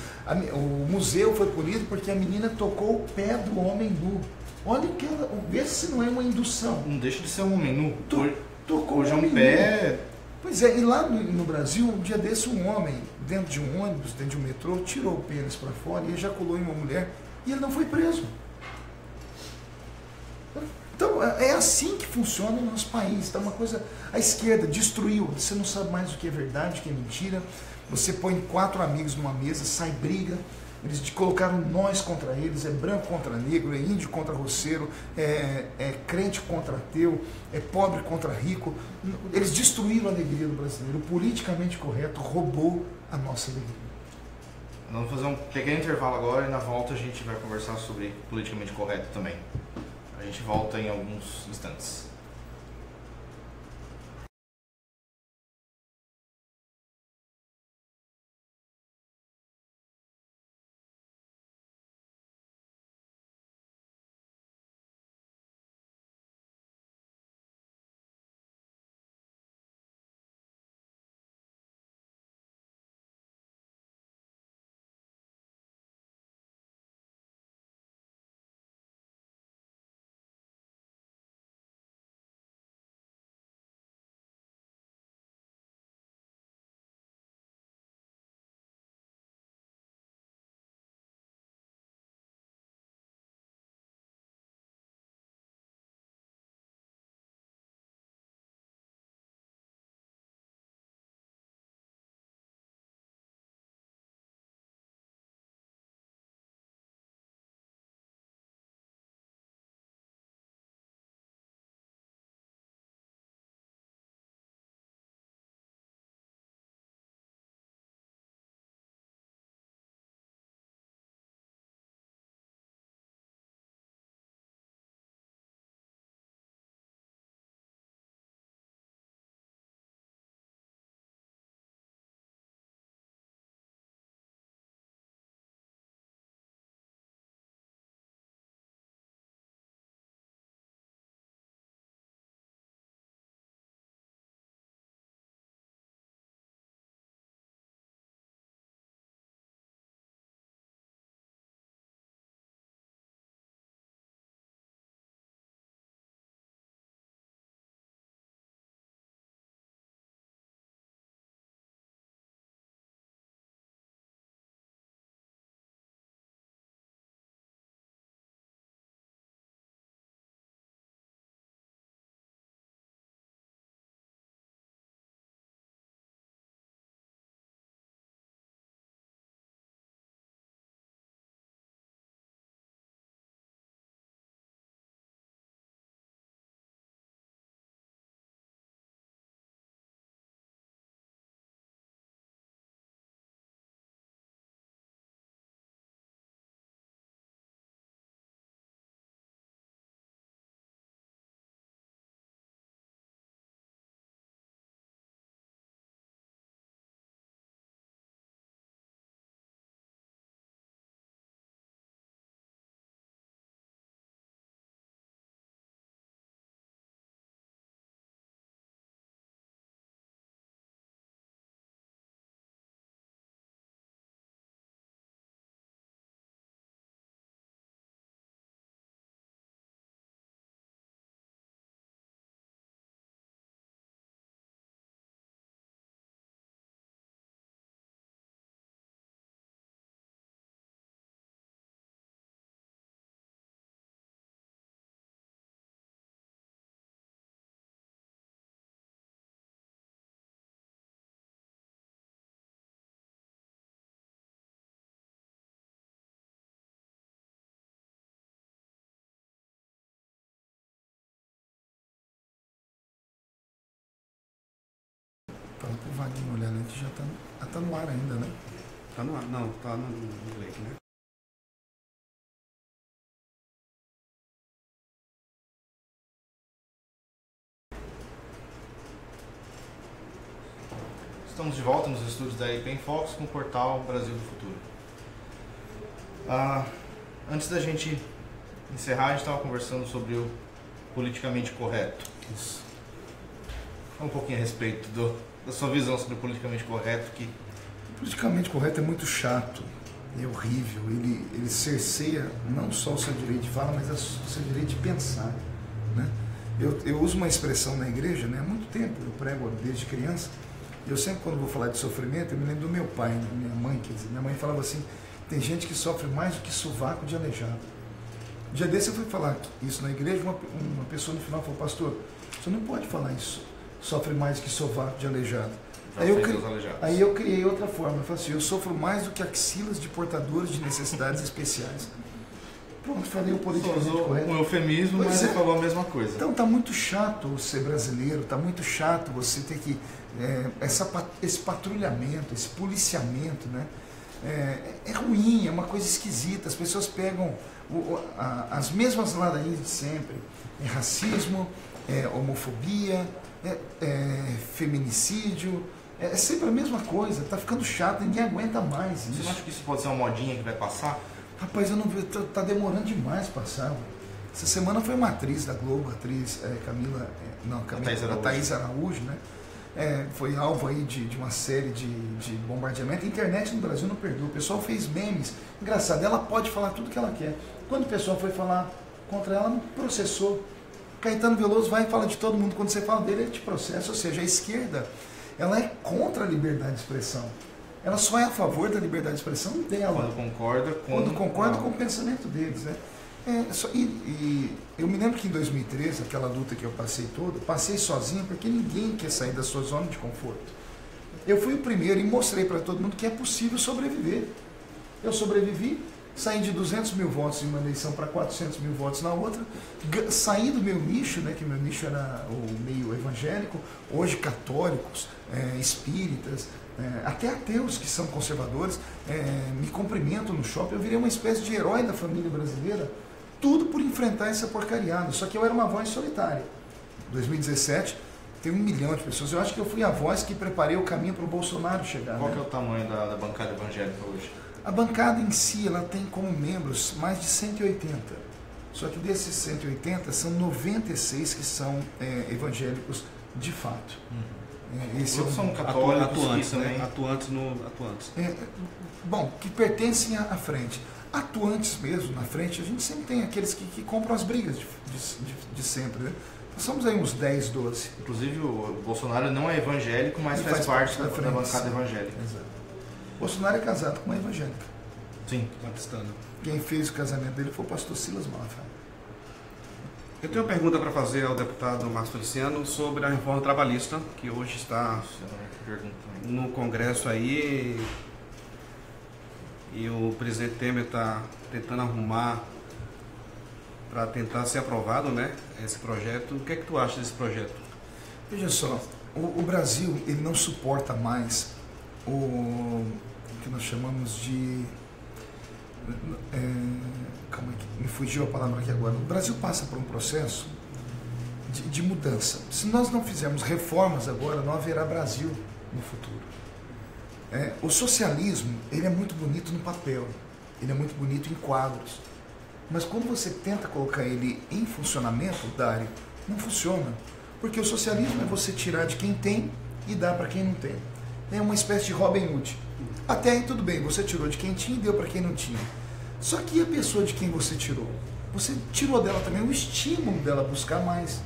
o museu foi punido porque a menina tocou o pé do homem nu. Olha que vê se não é uma indução. Não deixa de ser um homem nu. Tocou hoje é um pé. Pois é, e lá no Brasil, um dia desse, um homem, dentro de um ônibus, dentro de um metrô, tirou o pênis para fora e ejaculou em uma mulher e ele não foi preso. Então, é assim que funciona o nosso país. Então, uma coisa, a esquerda destruiu, você não sabe mais o que é verdade, o que é mentira. Você põe 4 amigos numa mesa, sai briga. Eles colocaram nós contra eles, é branco contra negro, é índio contra roceiro, é crente contra ateu, é pobre contra rico. Eles destruíram a alegria do brasileiro. O politicamente correto roubou a nossa alegria. Vamos fazer um pequeno intervalo agora e na volta a gente vai conversar sobre politicamente correto também. A gente volta em alguns instantes. gente já tá no ar ainda, né? Tá no ar, não, tá no break, né? Estamos de volta nos estúdios da IP em Fox com o portal Brasil do Futuro. Antes da gente encerrar, a gente estava conversando sobre o politicamente correto. Isso. Fala um pouquinho a respeito da sua visão sobre o politicamente correto. O politicamente correto é muito chato, é horrível. Ele cerceia não só o seu direito de fala, mas o seu direito de pensar, né? Eu uso uma expressão na igreja, né? Há muito tempo, eu prego desde criança. Eu sempre, quando vou falar de sofrimento, eu me lembro do meu pai, né? Minha mãe, quer dizer, minha mãe falava assim: tem gente que sofre mais do que sovaco de aleijado. Um dia desse eu fui falar isso na igreja, uma pessoa no final falou: pastor, você não pode falar isso, sofre mais do que sovaco de aleijado. Aí eu criei outra forma, eu falei assim: eu sofro mais do que axilas de portadores de necessidades especiais. Pronto, falei o politicamente correto. Um eufemismo, mas você falou a mesma coisa. Então tá muito chato ser brasileiro, tá muito chato você ter que... esse patrulhamento, esse policiamento, né? É ruim, é uma coisa esquisita. As pessoas pegam as mesmas ladainhas de sempre. É racismo, é homofobia, feminicídio. É sempre a mesma coisa, tá ficando chato, ninguém aguenta mais isso. Você não acha que isso pode ser uma modinha que vai passar? Rapaz, eu não vejo, tá demorando demais passar. Essa semana foi uma atriz da Globo, a atriz a Thaís Araújo, né? Foi alvo aí de uma série de bombardeamento. A internet no Brasil não perdoa, o pessoal fez memes. Engraçado, ela pode falar tudo que ela quer. Quando o pessoal foi falar contra ela, não processou. Caetano Veloso vai e fala de todo mundo, quando você fala dele, ele te processa. Ou seja, a esquerda, ela é contra a liberdade de expressão. Ela só é a favor da liberdade de expressão dela. Quando concorda com o pensamento deles, né? Eu me lembro que em 2013, aquela luta que eu passei toda, passei sozinho porque ninguém quer sair da sua zona de conforto. Eu fui o primeiro e mostrei para todo mundo que é possível sobreviver. Eu sobrevivi, saí de 200 mil votos em uma eleição para 400 mil votos na outra, saí do meu nicho, né, que meu nicho era o meio evangélico, hoje católicos, espíritas, até ateus que são conservadores, me cumprimentam no shopping. Eu virei uma espécie de herói da família brasileira, tudo por enfrentar essa porcariada. Só que eu era uma voz solitária. Em 2017, tem 1 milhão de pessoas. Eu acho que eu fui a voz que preparei o caminho para o Bolsonaro chegar. Qual que é o tamanho da bancada evangélica hoje? A bancada em si, ela tem como membros mais de 180. Só que desses 180, são 96 que são evangélicos de fato. São católicos atuantes, também. Né? Atuantes. Bom, que pertencem à frente. Atuantes mesmo, na frente, a gente sempre tem aqueles que compram as brigas de sempre, né? Nós somos aí uns 10, 12. Inclusive o Bolsonaro não é evangélico, mas faz parte da bancada evangélica. Exato. Bolsonaro é casado com uma evangélica. Sim. Batistano. Quem fez o casamento dele foi o pastor Silas Malafaia. Eu tenho uma pergunta para fazer ao deputado Márcio Feliciano sobre a reforma trabalhista, que hoje está no Congresso aí, e o presidente Temer está tentando arrumar para tentar ser aprovado, né, esse projeto. O que é que tu acha desse projeto? Veja só, o Brasil, ele não suporta mais o que nós chamamos de... calma aí, me fugiu a palavra aqui agora. O Brasil passa por um processo de mudança. Se nós não fizermos reformas agora, não haverá Brasil no futuro. O socialismo, ele é muito bonito no papel, ele é muito bonito em quadros, mas quando você tenta colocar ele em funcionamento, Dário, não funciona, porque o socialismo é você tirar de quem tem e dar para quem não tem. É uma espécie de Robin Hood. Até aí tudo bem, você tirou de quem tinha e deu para quem não tinha. Só que a pessoa de quem você tirou dela também o estímulo dela buscar mais.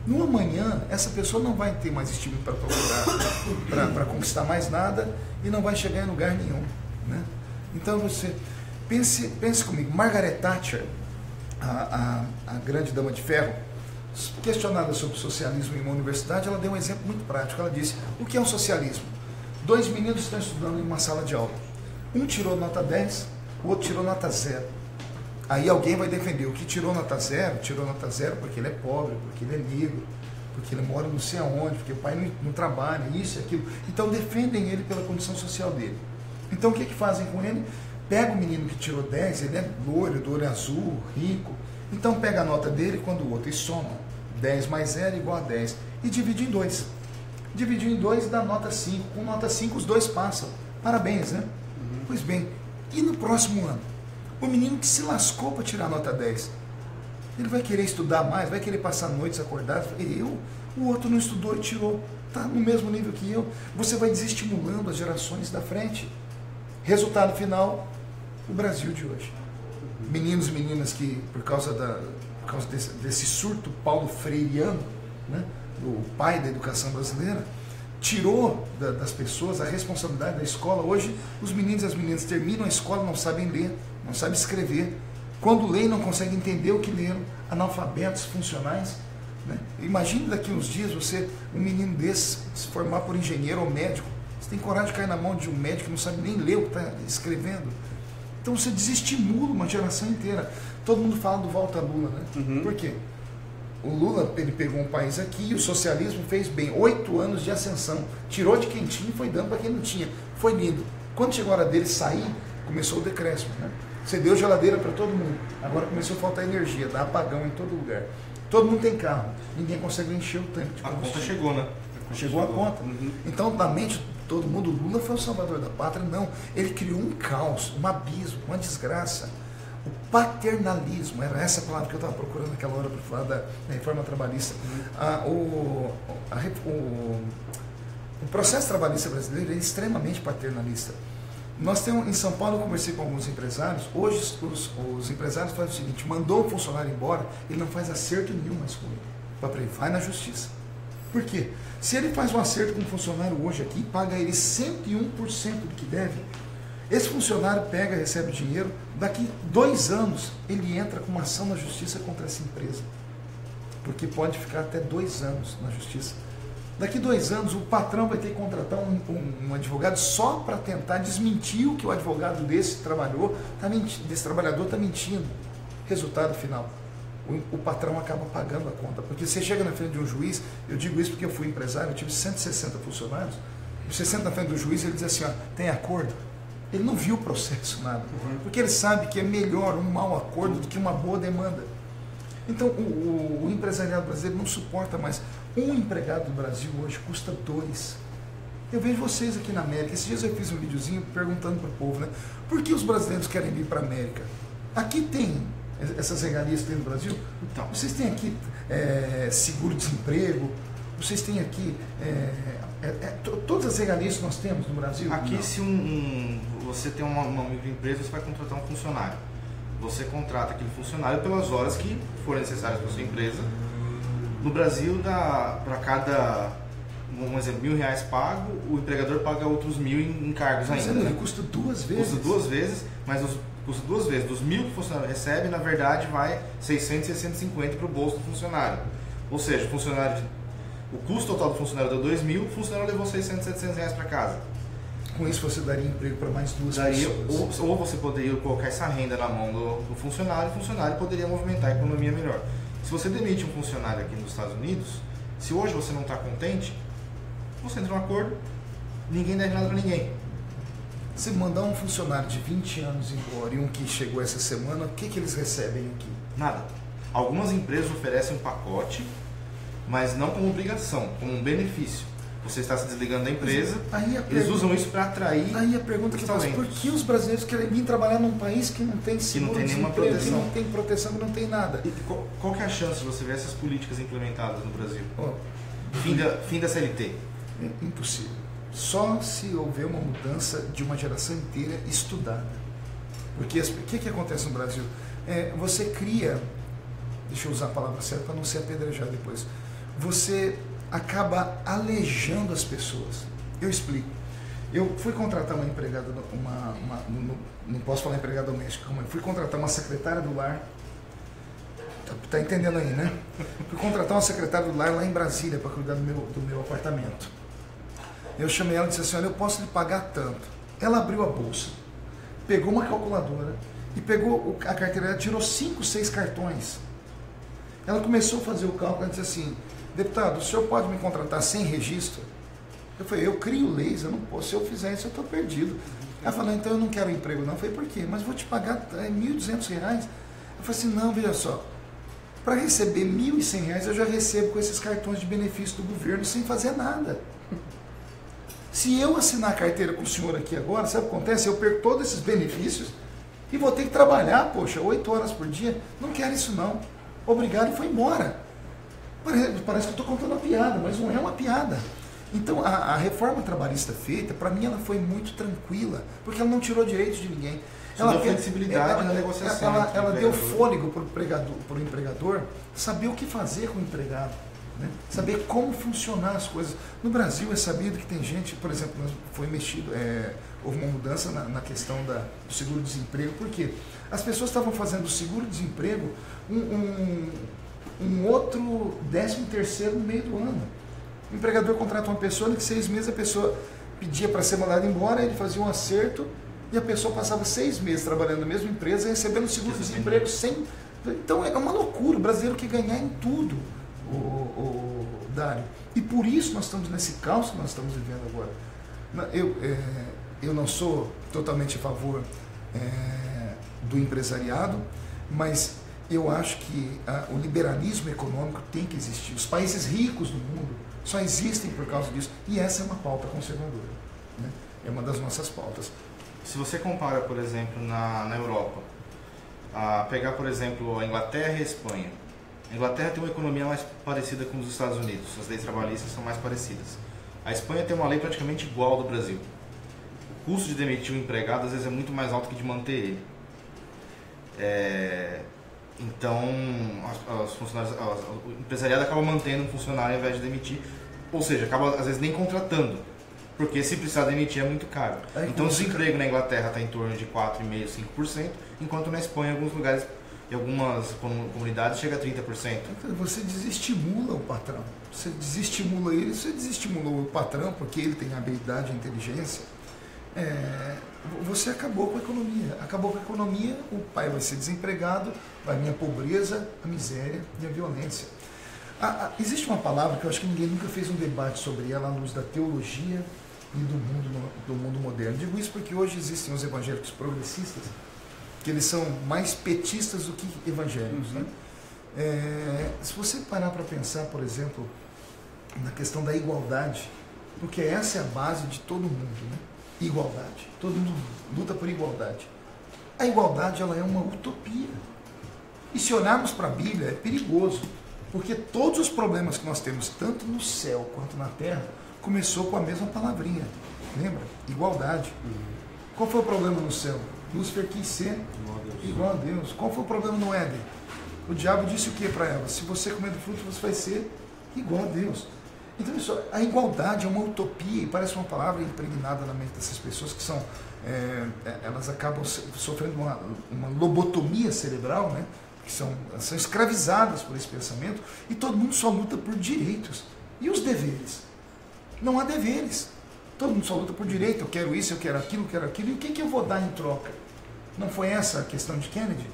No amanhã, essa pessoa não vai ter mais estímulo para procurar, para conquistar mais nada e não vai chegar em lugar nenhum, né? Então você, pense comigo, Margaret Thatcher, a grande dama de ferro, questionada sobre socialismo em uma universidade, ela deu um exemplo muito prático. Ela disse: o que é um socialismo? 2 meninos estão estudando em uma sala de aula. Um tirou nota 10, o outro tirou nota 0. Aí alguém vai defender: o que tirou nota 0 porque ele é pobre, porque ele é negro. porque ele mora não sei aonde, porque o pai não trabalha, isso e aquilo. Então defendem ele pela condição social dele. Então o que fazem com ele? Pega o menino que tirou 10, ele é loiro, do olho azul, rico. Então pega a nota dele quando o outro e soma. 10 mais 0 igual a 10. E divide em 2. Dividiu em 2 dá nota 5. Com nota 5 os dois passam. Parabéns, né? Pois bem, e no próximo ano? O menino que se lascou para tirar nota 10, ele vai querer estudar mais, vai querer passar noites acordadas. O outro não estudou e tirou, está no mesmo nível que eu. Você vai desestimulando as gerações da frente. Resultado final, o Brasil de hoje. Meninos e meninas que, por causa desse surto paulo freireano, né, do pai da educação brasileira, tirou das pessoas a responsabilidade da escola. Hoje, os meninos e as meninas terminam a escola, não sabem ler, não sabem escrever. Quando leem, não conseguem entender o que leram, analfabetos funcionais. Né? Imagine daqui uns dias um menino desse, se formar por engenheiro ou médico. Você tem coragem de cair na mão de um médico que não sabe nem ler o que está escrevendo. Então você desestimula uma geração inteira. Todo mundo fala do Volta Lula, né? Por quê? O Lula, ele pegou um país aqui e o socialismo fez bem. 8 anos de ascensão. Tirou de quem tinha e foi dando para quem não tinha. Foi lindo. Quando chegou a hora dele sair, começou o decréscimo. Né? Você deu geladeira para todo mundo. Agora começou a faltar energia, dá apagão em todo lugar. Todo mundo tem carro. Ninguém consegue encher o tanque de combustível. A conta chegou, né? Chegou a conta. Então, na mente de todo mundo, Lula foi o salvador da pátria. Não. Ele criou um caos, um abismo, uma desgraça. O paternalismo, era essa palavra que eu estava procurando naquela hora para falar da reforma trabalhista. O processo trabalhista brasileiro é extremamente paternalista. Nós temos, em São Paulo, eu conversei com alguns empresários. Hoje os empresários fazem o seguinte: mandou o funcionário embora, ele não faz acerto nenhum mais com ele. Vai na justiça. Por quê? Se ele faz um acerto com um funcionário hoje aqui, paga ele 101% do que deve, esse funcionário pega, recebe o dinheiro, daqui 2 anos ele entra com uma ação na justiça contra essa empresa. Porque pode ficar até 2 anos na justiça. Daqui 2 anos o patrão vai ter que contratar um advogado só para tentar desmentir o que o advogado desse trabalhador está mentindo. Resultado final: o patrão acaba pagando a conta. Porque você chega na frente de um juiz, eu digo isso porque eu fui empresário, eu tive 160 funcionários, você senta na frente do juiz e ele diz assim: tem acordo? Ele não viu o processo, nada. Porque ele sabe que é melhor um mau acordo do que uma boa demanda. Então, o empresariado brasileiro não suporta mais. Um empregado do Brasil hoje custa 2. Eu vejo vocês aqui na América. Esses dias eu fiz um videozinho perguntando para o povo, né? Por que os brasileiros querem vir para a América? Aqui tem essas regalias que tem no Brasil. Então, vocês têm aqui seguro-desemprego, vocês têm aqui todas as regalias que nós temos no Brasil. Aqui, se você tem uma microempresa, você vai contratar um funcionário. Você contrata aquele funcionário pelas horas que forem necessárias para a sua empresa. No Brasil, para cada, um exemplo, R$1.000 pago, o empregador paga outros 1.000 em encargos ainda. Ele custa 2 vezes. Custa 2 vezes, mas custa 2 vezes. Dos 1.000 que o funcionário recebe, na verdade, vai 600, 650 para o bolso do funcionário. Ou seja, o custo total do funcionário deu 2.000, o funcionário levou 600, 700 reais para casa. Com isso você daria emprego para mais 2 pessoas. Ou você poderia colocar essa renda na mão do funcionário, e o funcionário poderia movimentar a economia melhor. Se você demite um funcionário aqui nos Estados Unidos, se hoje você não está contente, você entra num acordo, ninguém deve nada para ninguém. Se mandar um funcionário de 20 anos embora e um que chegou essa semana, o que eles recebem aqui? Nada. Algumas empresas oferecem um pacote, mas não como obrigação, como um benefício. Você está se desligando da empresa, eles usam isso para atrair. Aí a pergunta que eu faço: por que os brasileiros querem vir trabalhar num país que não tem seguro, que não tem nenhuma proteção, que não tem proteção, que não tem nada? E qual que é a chance de você ver essas políticas implementadas no Brasil? Fim da CLT? É impossível. Só se houver uma mudança de uma geração inteira estudada. Porque o que acontece no Brasil? Você cria, deixa eu usar a palavra certa para não ser apedrejado depois, você acaba alejando as pessoas. Eu explico. Eu fui contratar uma empregada, não posso falar empregada doméstica, fui contratar uma secretária do lar. Tá entendendo aí, né? Fui contratar uma secretária do lar lá em Brasília para cuidar do meu apartamento. Eu chamei ela e disse assim: olha, eu posso lhe pagar tanto. Ela abriu a bolsa, pegou uma calculadora e pegou a carteira dela, tirou 5, 6 cartões. Ela começou a fazer o cálculo e disse assim: deputado, o senhor pode me contratar sem registro? Eu falei, eu crio leis, eu não posso, se eu fizer isso eu estou perdido. Ela falou, então eu não quero emprego não. Eu falei, por quê? Mas vou te pagar R$1.200. Eu falei assim, não, veja só, para receber R$1.100 eu já recebo com esses cartões de benefício do governo sem fazer nada. Se eu assinar a carteira com o senhor aqui agora, sabe o que acontece? Eu perco todos esses benefícios e vou ter que trabalhar, poxa, 8 horas por dia. Não quero isso não. Obrigado, e foi embora. Parece que eu estou contando uma piada, mas não é uma piada. Então, a reforma trabalhista feita, para mim, ela foi muito tranquila, porque ela não tirou direitos de ninguém. Ela deu flexibilidade na negociação. Ela deu fôlego para o empregador saber o que fazer com o empregado, né? Saber como funcionar as coisas. No Brasil é sabido que tem gente, por exemplo, foi mexido, houve uma mudança na questão do seguro-desemprego, porque as pessoas estavam fazendo o seguro-desemprego um outro 13º no meio do ano. O empregador contrata uma pessoa, que 6 meses a pessoa pedia para ser mandada embora, ele fazia um acerto e a pessoa passava 6 meses trabalhando na mesma empresa e recebendo seguro-desemprego sem... Então é uma loucura, o brasileiro quer ganhar em tudo, o Dário. E por isso nós estamos nesse caos que nós estamos vivendo agora. Eu não sou totalmente a favor do empresariado, mas eu acho que o liberalismo econômico tem que existir. Os países ricos do mundo só existem por causa disso. E essa é uma pauta conservadora, né? É uma das nossas pautas. Se você compara, por exemplo, na Europa, pegar, por exemplo, a Inglaterra e a Espanha. A Inglaterra tem uma economia mais parecida com os Estados Unidos. As leis trabalhistas são mais parecidas. A Espanha tem uma lei praticamente igual ao do Brasil. O custo de demitir um empregado, às vezes, é muito mais alto que de manter ele. Então, o empresariado acaba mantendo um funcionário ao invés de demitir, ou seja, acaba às vezes nem contratando, porque se precisar demitir é muito caro. Então o desemprego na Inglaterra está em torno de 4,5%, 5%, enquanto na Espanha, em alguns lugares, em algumas comunidades, chega a 30%. Você desestimula o patrão, você desestimula ele, você desestimulou o patrão porque ele tem habilidade e inteligência. Você acabou com a economia. Acabou com a economia, o pai vai ser desempregado, vai vir a pobreza, a miséria e a violência. Existe uma palavra que eu acho que ninguém nunca fez um debate sobre ela à luz da teologia e do mundo moderno. Digo isso porque hoje existem os evangélicos progressistas, que eles são mais petistas do que evangélicos. Né? Se você parar para pensar, por exemplo, na questão da igualdade, porque essa é a base de todo mundo, né? Igualdade. Todo mundo luta por igualdade. A igualdade, ela é uma utopia. E se olharmos para a Bíblia, é perigoso, porque todos os problemas que nós temos, tanto no céu quanto na terra, começou com a mesma palavrinha. Lembra? Igualdade. Qual foi o problema no céu? Lúcifer quis ser igual a Deus. Qual foi o problema no Éden? O diabo disse o que para ela? Se você comer do fruto, você vai ser igual a Deus. Então, a igualdade é uma utopia e parece uma palavra impregnada na mente dessas pessoas que são, elas acabam sofrendo uma lobotomia cerebral, né? Que são escravizadas por esse pensamento e todo mundo só luta por direitos. E os deveres? Não há deveres. Todo mundo só luta por direito. Eu quero isso, eu quero aquilo, E o que eu vou dar em troca? Não foi essa a questão de Kennedy?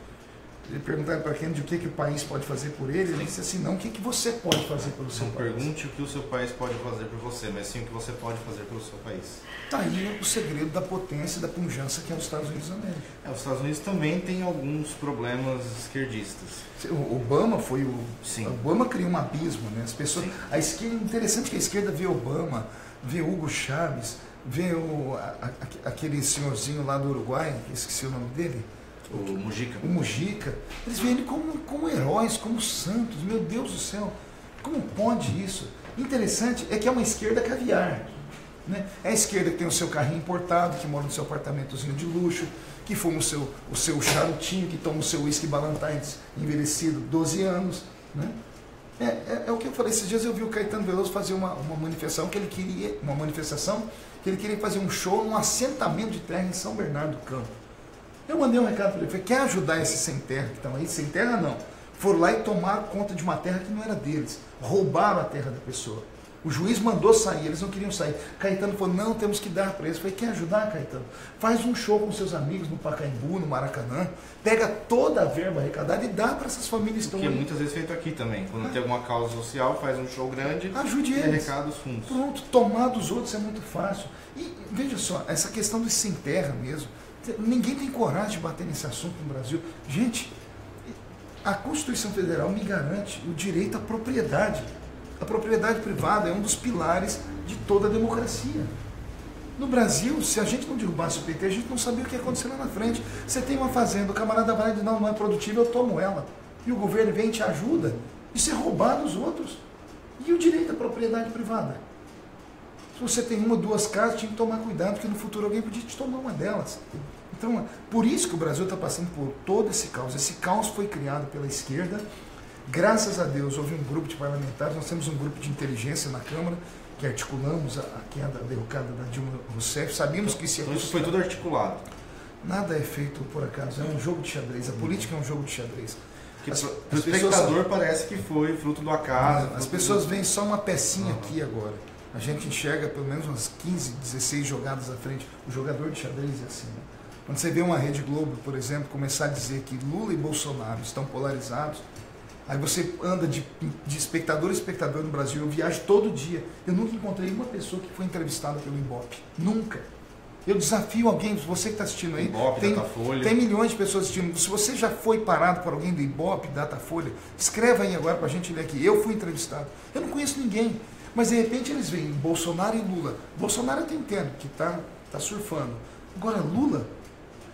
Ele perguntaram para Kennedy o que o país pode fazer por ele. Ele disse assim, não, o que você pode fazer pelo seu país? Não pergunte o que o seu país pode fazer por você, mas sim o que você pode fazer pelo seu país. Está aí o segredo da potência e da pujança que é os Estados Unidos da América. Os Estados Unidos também tem alguns problemas esquerdistas. O Obama foi Sim. O Obama criou um abismo, né? As pessoas, a esquerda, interessante que a esquerda vê Obama, vê Hugo Chávez, vê aquele senhorzinho lá do Uruguai, esqueci o nome dele. O Mujica. O Mujica. Eles veem ele como heróis, como santos. Meu Deus do céu, como pode isso? Interessante é que é uma esquerda caviar. Né? É a esquerda que tem o seu carrinho importado, que mora no seu apartamentozinho de luxo, que fuma o seu charutinho, que toma o seu whisky Ballantines envelhecido 12 anos. Né? É o que eu falei. Esses dias eu vi o Caetano Veloso fazer uma manifestação que ele queria fazer um show num assentamento de terra em São Bernardo do Campo. Eu mandei um recado para ele, falei, quer ajudar esses sem terra que estão aí? Sem terra não. Foram lá e tomaram conta de uma terra que não era deles. Roubaram a terra da pessoa. O juiz mandou sair, eles não queriam sair. Caetano falou, não, temos que dar para eles. Eu falei, quer ajudar, Caetano? Faz um show com seus amigos no Pacaembu, no Maracanã, pega toda a verba arrecadada e dá para essas famílias que estão Que é aí. muitas vezes feito aqui também. Quando tem alguma causa social, faz um show grande Ajude e eles. arrecada os fundos. Pronto, tomar dos outros é muito fácil. E veja só, essa questão do sem terra mesmo, ninguém tem coragem de bater nesse assunto no Brasil. Gente, a Constituição Federal me garante o direito à propriedade. A propriedade privada é um dos pilares de toda a democracia. No Brasil, se a gente não derrubasse o PT, a gente não sabia o que ia acontecer lá na frente. Você tem uma fazenda, o camarada vai e diz, não é produtiva, eu tomo ela. E o governo vem e te ajuda. Isso é roubar dos outros. E o direito à propriedade privada? Se você tem uma ou duas casas, tinha que tomar cuidado, porque no futuro alguém podia te tomar uma delas. Então, por isso que o Brasil está passando por todo esse caos. Esse caos foi criado pela esquerda. Graças a Deus, houve um grupo de parlamentares, nós temos um grupo de inteligência na Câmara, que articulamos a queda, a derrocada da Dilma Rousseff, sabíamos que isso ia Então isso foi tudo articulado. Nada é feito por acaso, é um jogo de xadrez, a política é um jogo de xadrez. Para o espectador parece que foi fruto do acaso. As pessoas veem só uma pecinha aqui agora. A gente enxerga pelo menos umas 15, 16 jogadas à frente. O jogador de xadrez é assim. Né? Quando você vê uma Rede Globo, por exemplo, começar a dizer que Lula e Bolsonaro estão polarizados, aí você anda de espectador a espectador no Brasil. Eu viajo todo dia. Eu nunca encontrei uma pessoa que foi entrevistada pelo Ibope. Nunca. Eu desafio alguém, você que está assistindo aí, Ibope, Datafolha. Tem milhões de pessoas assistindo. Se você já foi parado por alguém do Ibope, Datafolha, escreva aí agora para a gente ler aqui. Eu fui entrevistado. Eu não conheço ninguém. Mas de repente eles veem Bolsonaro e Lula. Bolsonaro eu te entendo, que está surfando. Agora Lula,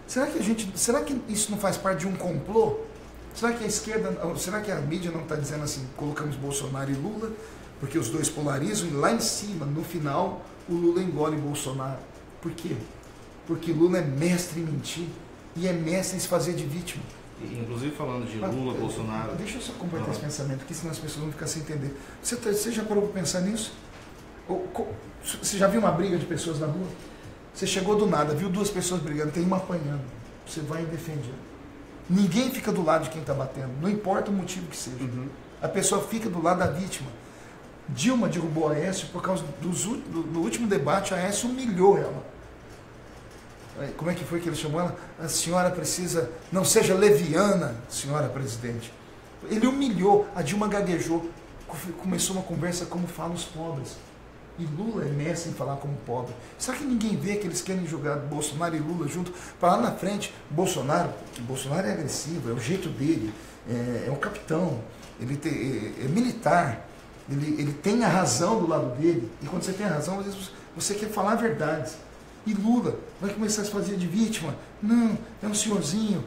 será que isso não faz parte de um complô? Será que a esquerda, será que a mídia não está dizendo assim, colocamos Bolsonaro e Lula, porque os dois polarizam e lá em cima, no final, o Lula engole Bolsonaro? Por quê? Porque Lula é mestre em mentir e é mestre em se fazer de vítima. Inclusive falando de Lula, Bolsonaro... Deixa eu só completar esse pensamento aqui, senão as pessoas vão ficar sem entender. Você já parou para pensar nisso? Você já viu uma briga de pessoas na rua? Você chegou do nada, viu duas pessoas brigando, tem uma apanhando. Você vai e defende. Ninguém fica do lado de quem está batendo, não importa o motivo que seja. Uhum. A pessoa fica do lado da vítima. Dilma derrubou a Aécio por causa do último debate, a Aécio humilhou ela. Como é que foi que ele chamou ela? A senhora precisa, não seja leviana, senhora presidente. Ele humilhou, a Dilma gaguejou, começou uma conversa como falam os pobres. E Lula é mestre em falar como pobre. Será que ninguém vê que eles querem jogar Bolsonaro e Lula junto? Para lá na frente, Bolsonaro é agressivo, é o jeito dele, é um capitão, ele é militar, ele tem a razão do lado dele. E quando você tem a razão, às vezes você quer falar verdades. E Lula vai começar a se fazer de vítima. Não, é um senhorzinho.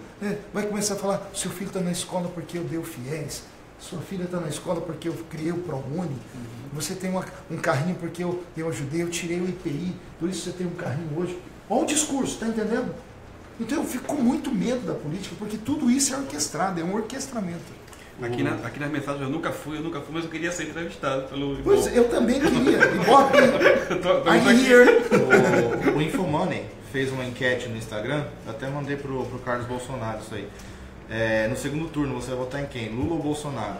Vai começar a falar, seu filho está na escola porque eu dei o FIES. Sua filha está na escola porque eu criei o ProUni. Você tem um carrinho porque eu ajudei, eu tirei o IPI. Por isso você tem um carrinho hoje. Olha o discurso, está entendendo? Então eu fico com muito medo da política, porque tudo isso é orquestrado, é um orquestramento. Aqui nas mensagens eu nunca fui, mas eu queria ser entrevistado pelo Ibope. Pois eu também queria. Ibope, I'm here. O Infomoney fez uma enquete no Instagram, eu até mandei pro Carlos Bolsonaro isso aí. No segundo turno você vai votar em quem? Lula ou Bolsonaro?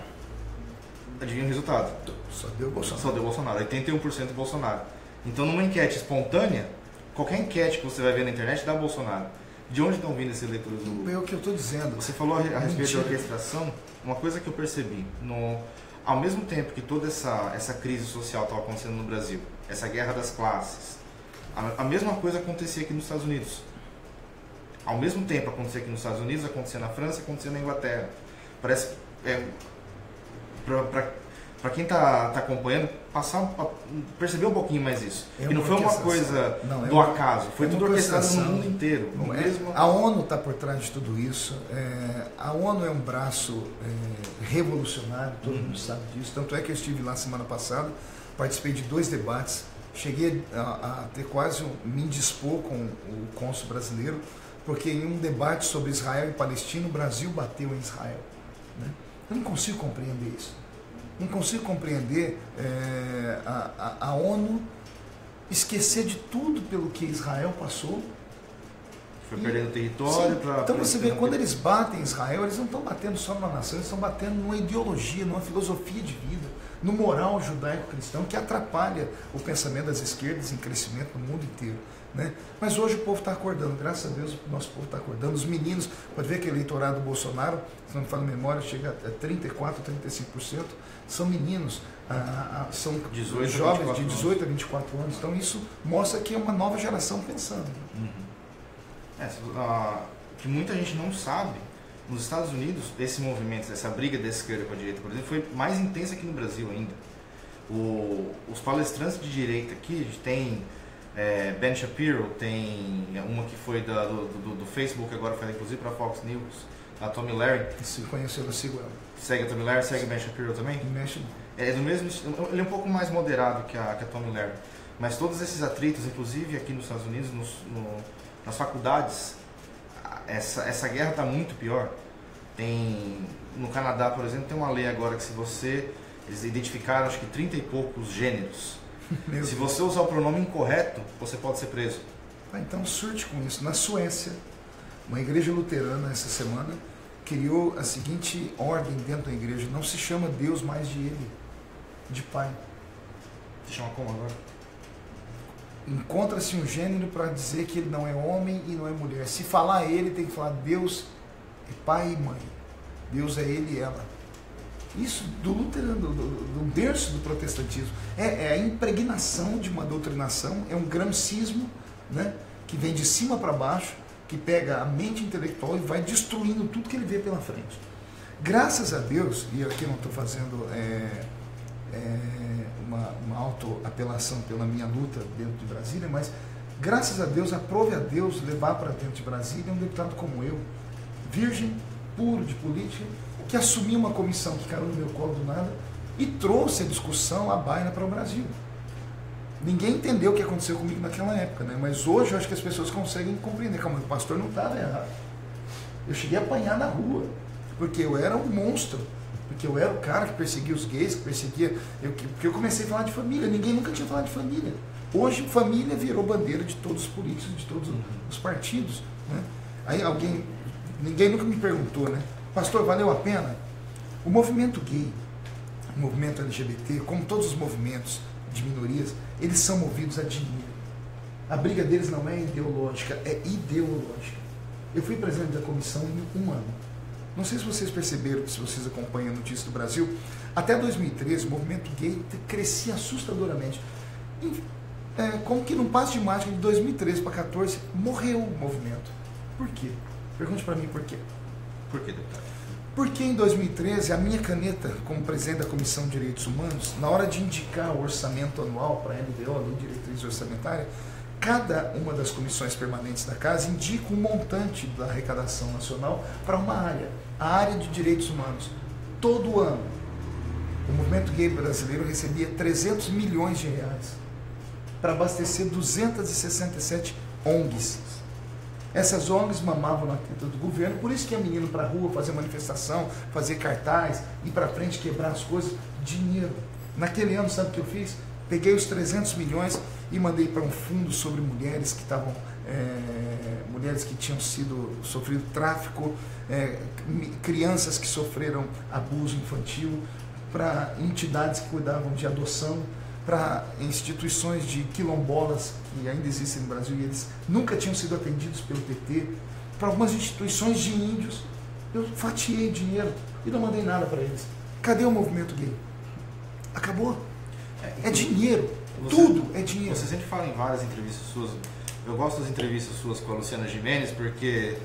Adivinha o resultado? Só deu Bolsonaro. Só deu Bolsonaro, 81% Bolsonaro. Então numa enquete espontânea, qualquer enquete que você vai ver na internet dá Bolsonaro. De onde estão vindo esses eleitores do Lula? É o que eu estou dizendo. Você falou a respeito da orquestração, uma coisa que eu percebi, ao mesmo tempo que toda essa crise social estava acontecendo no Brasil, essa guerra das classes, a mesma coisa acontecia aqui nos Estados Unidos. Ao mesmo tempo acontecia aqui nos Estados Unidos, acontecia na França, acontecia na Inglaterra. Parece para quem está acompanhando, perceber um pouquinho mais isso. E não foi uma coisa do acaso, foi tudo orquestrado no mundo inteiro. A ONU está por trás de tudo isso. A ONU é um braço revolucionário, todo mundo sabe disso. Tanto é que eu estive lá semana passada, participei de 2 debates, cheguei a ter quase me indispor com o cônsul brasileiro, porque em um debate sobre Israel e Palestina, o Brasil bateu em Israel. Né? Eu não consigo compreender isso. Não consigo compreender a ONU esquecer de tudo pelo que Israel passou. Foi perdendo território. Então você vê, quando eles batem em Israel, eles não estão batendo só numa nação, eles estão batendo numa ideologia, numa filosofia de vida, no moral judaico-cristão que atrapalha o pensamento das esquerdas em crescimento no mundo inteiro. Né? Mas hoje o povo está acordando, graças a Deus o nosso povo está acordando. Os meninos, pode ver que o eleitorado do Bolsonaro, se não me falo memória, chega a 34%, 35%, são meninos, são 18 jovens de 18 a 24 anos. Então isso mostra que é uma nova geração pensando. Que muita gente não sabe, nos Estados Unidos, esse movimento, essa briga da esquerda com a direita, por exemplo, foi mais intensa aqui no Brasil ainda. Os palestrantes de direita aqui, a gente tem Ben Shapiro, tem uma que foi do Facebook, agora foi inclusive para a Fox News, a Tommy Larry. Se conheceu, eu sigo ela. Segue a Tommy Larry, segue Ben Shapiro também? Não mexe não. É do mesmo, ele é um pouco mais moderado que a Tommy Larry. Mas todos esses atritos, inclusive aqui nos Estados Unidos, nas faculdades, essa guerra está muito pior. No Canadá, por exemplo, tem uma lei agora que eles identificaram acho que 30 e poucos gêneros. Se você usar o pronome incorreto, você pode ser preso. Então surte com isso. Na Suécia, uma igreja luterana essa semana criou a seguinte ordem dentro da igreja: não se chama Deus mais de ele, de pai. Se chama como agora? Encontra-se um gênero para dizer que ele não é homem e não é mulher. Se falar ele, tem que falar Deus é pai e mãe. Deus é ele e ela. Isso do luterano, do berço do protestantismo. É a impregnação de uma doutrinação, é um gramscismo, né, que vem de cima para baixo, que pega a mente intelectual e vai destruindo tudo que ele vê pela frente. Graças a Deus, e aqui eu não estou fazendo uma autoapelação pela minha luta dentro de Brasília, mas graças a Deus, aprove a Deus levar para dentro de Brasília um deputado como eu, virgem, puro de política, que assumiu uma comissão que caiu no meu colo do nada e trouxe a discussão, a baina para o Brasil. Ninguém entendeu o que aconteceu comigo naquela época, né? Mas hoje eu acho que as pessoas conseguem compreender. Calma, o pastor não estava errado. Eu cheguei a apanhar na rua, porque eu era um monstro, porque eu era o cara que perseguia os gays, que perseguia... Porque eu comecei a falar de família, ninguém nunca tinha falado de família. Hoje, família virou bandeira de todos os políticos, de todos os partidos, né? Aí ninguém nunca me perguntou, né? Pastor, valeu a pena? O movimento gay, o movimento LGBT, como todos os movimentos de minorias, eles são movidos a dinheiro. A briga deles não é ideológica, é ideológica. Eu fui presidente da comissão em 1 ano. Não sei se vocês perceberam, se vocês acompanham a notícia do Brasil, até 2013 o movimento gay crescia assustadoramente. Como que num passo de mágica de 2013 para 2014 morreu o movimento. Por quê? Pergunte para mim por quê. Por que, deputado? Porque em 2013, a minha caneta, como presidente da Comissão de Direitos Humanos, na hora de indicar o orçamento anual para a LDO, Lei de Diretriz Orçamentária, cada uma das comissões permanentes da Casa indica um montante da arrecadação nacional para uma área, a área de direitos humanos. Todo ano, o movimento gay brasileiro recebia 300 milhões de reais para abastecer 267 ONGs. Essas ONGs mamavam na teta do governo, por isso que é menino para a rua fazer manifestação, fazer cartaz, ir para frente, quebrar as coisas, dinheiro. Naquele ano, sabe o que eu fiz? Peguei os 300 milhões e mandei para um fundo sobre mulheres que estavam, mulheres que tinham sofrido tráfico, crianças que sofreram abuso infantil, para entidades que cuidavam de adoção, para instituições de quilombolas que ainda existem no Brasil e eles nunca tinham sido atendidos pelo PT, para algumas instituições de índios. Eu fatiei dinheiro e não mandei nada para eles. Cadê o movimento gay? Acabou. É dinheiro. Tudo é dinheiro. Você sempre fala em várias entrevistas suas. Eu gosto das entrevistas suas com a Luciana Gimenez porque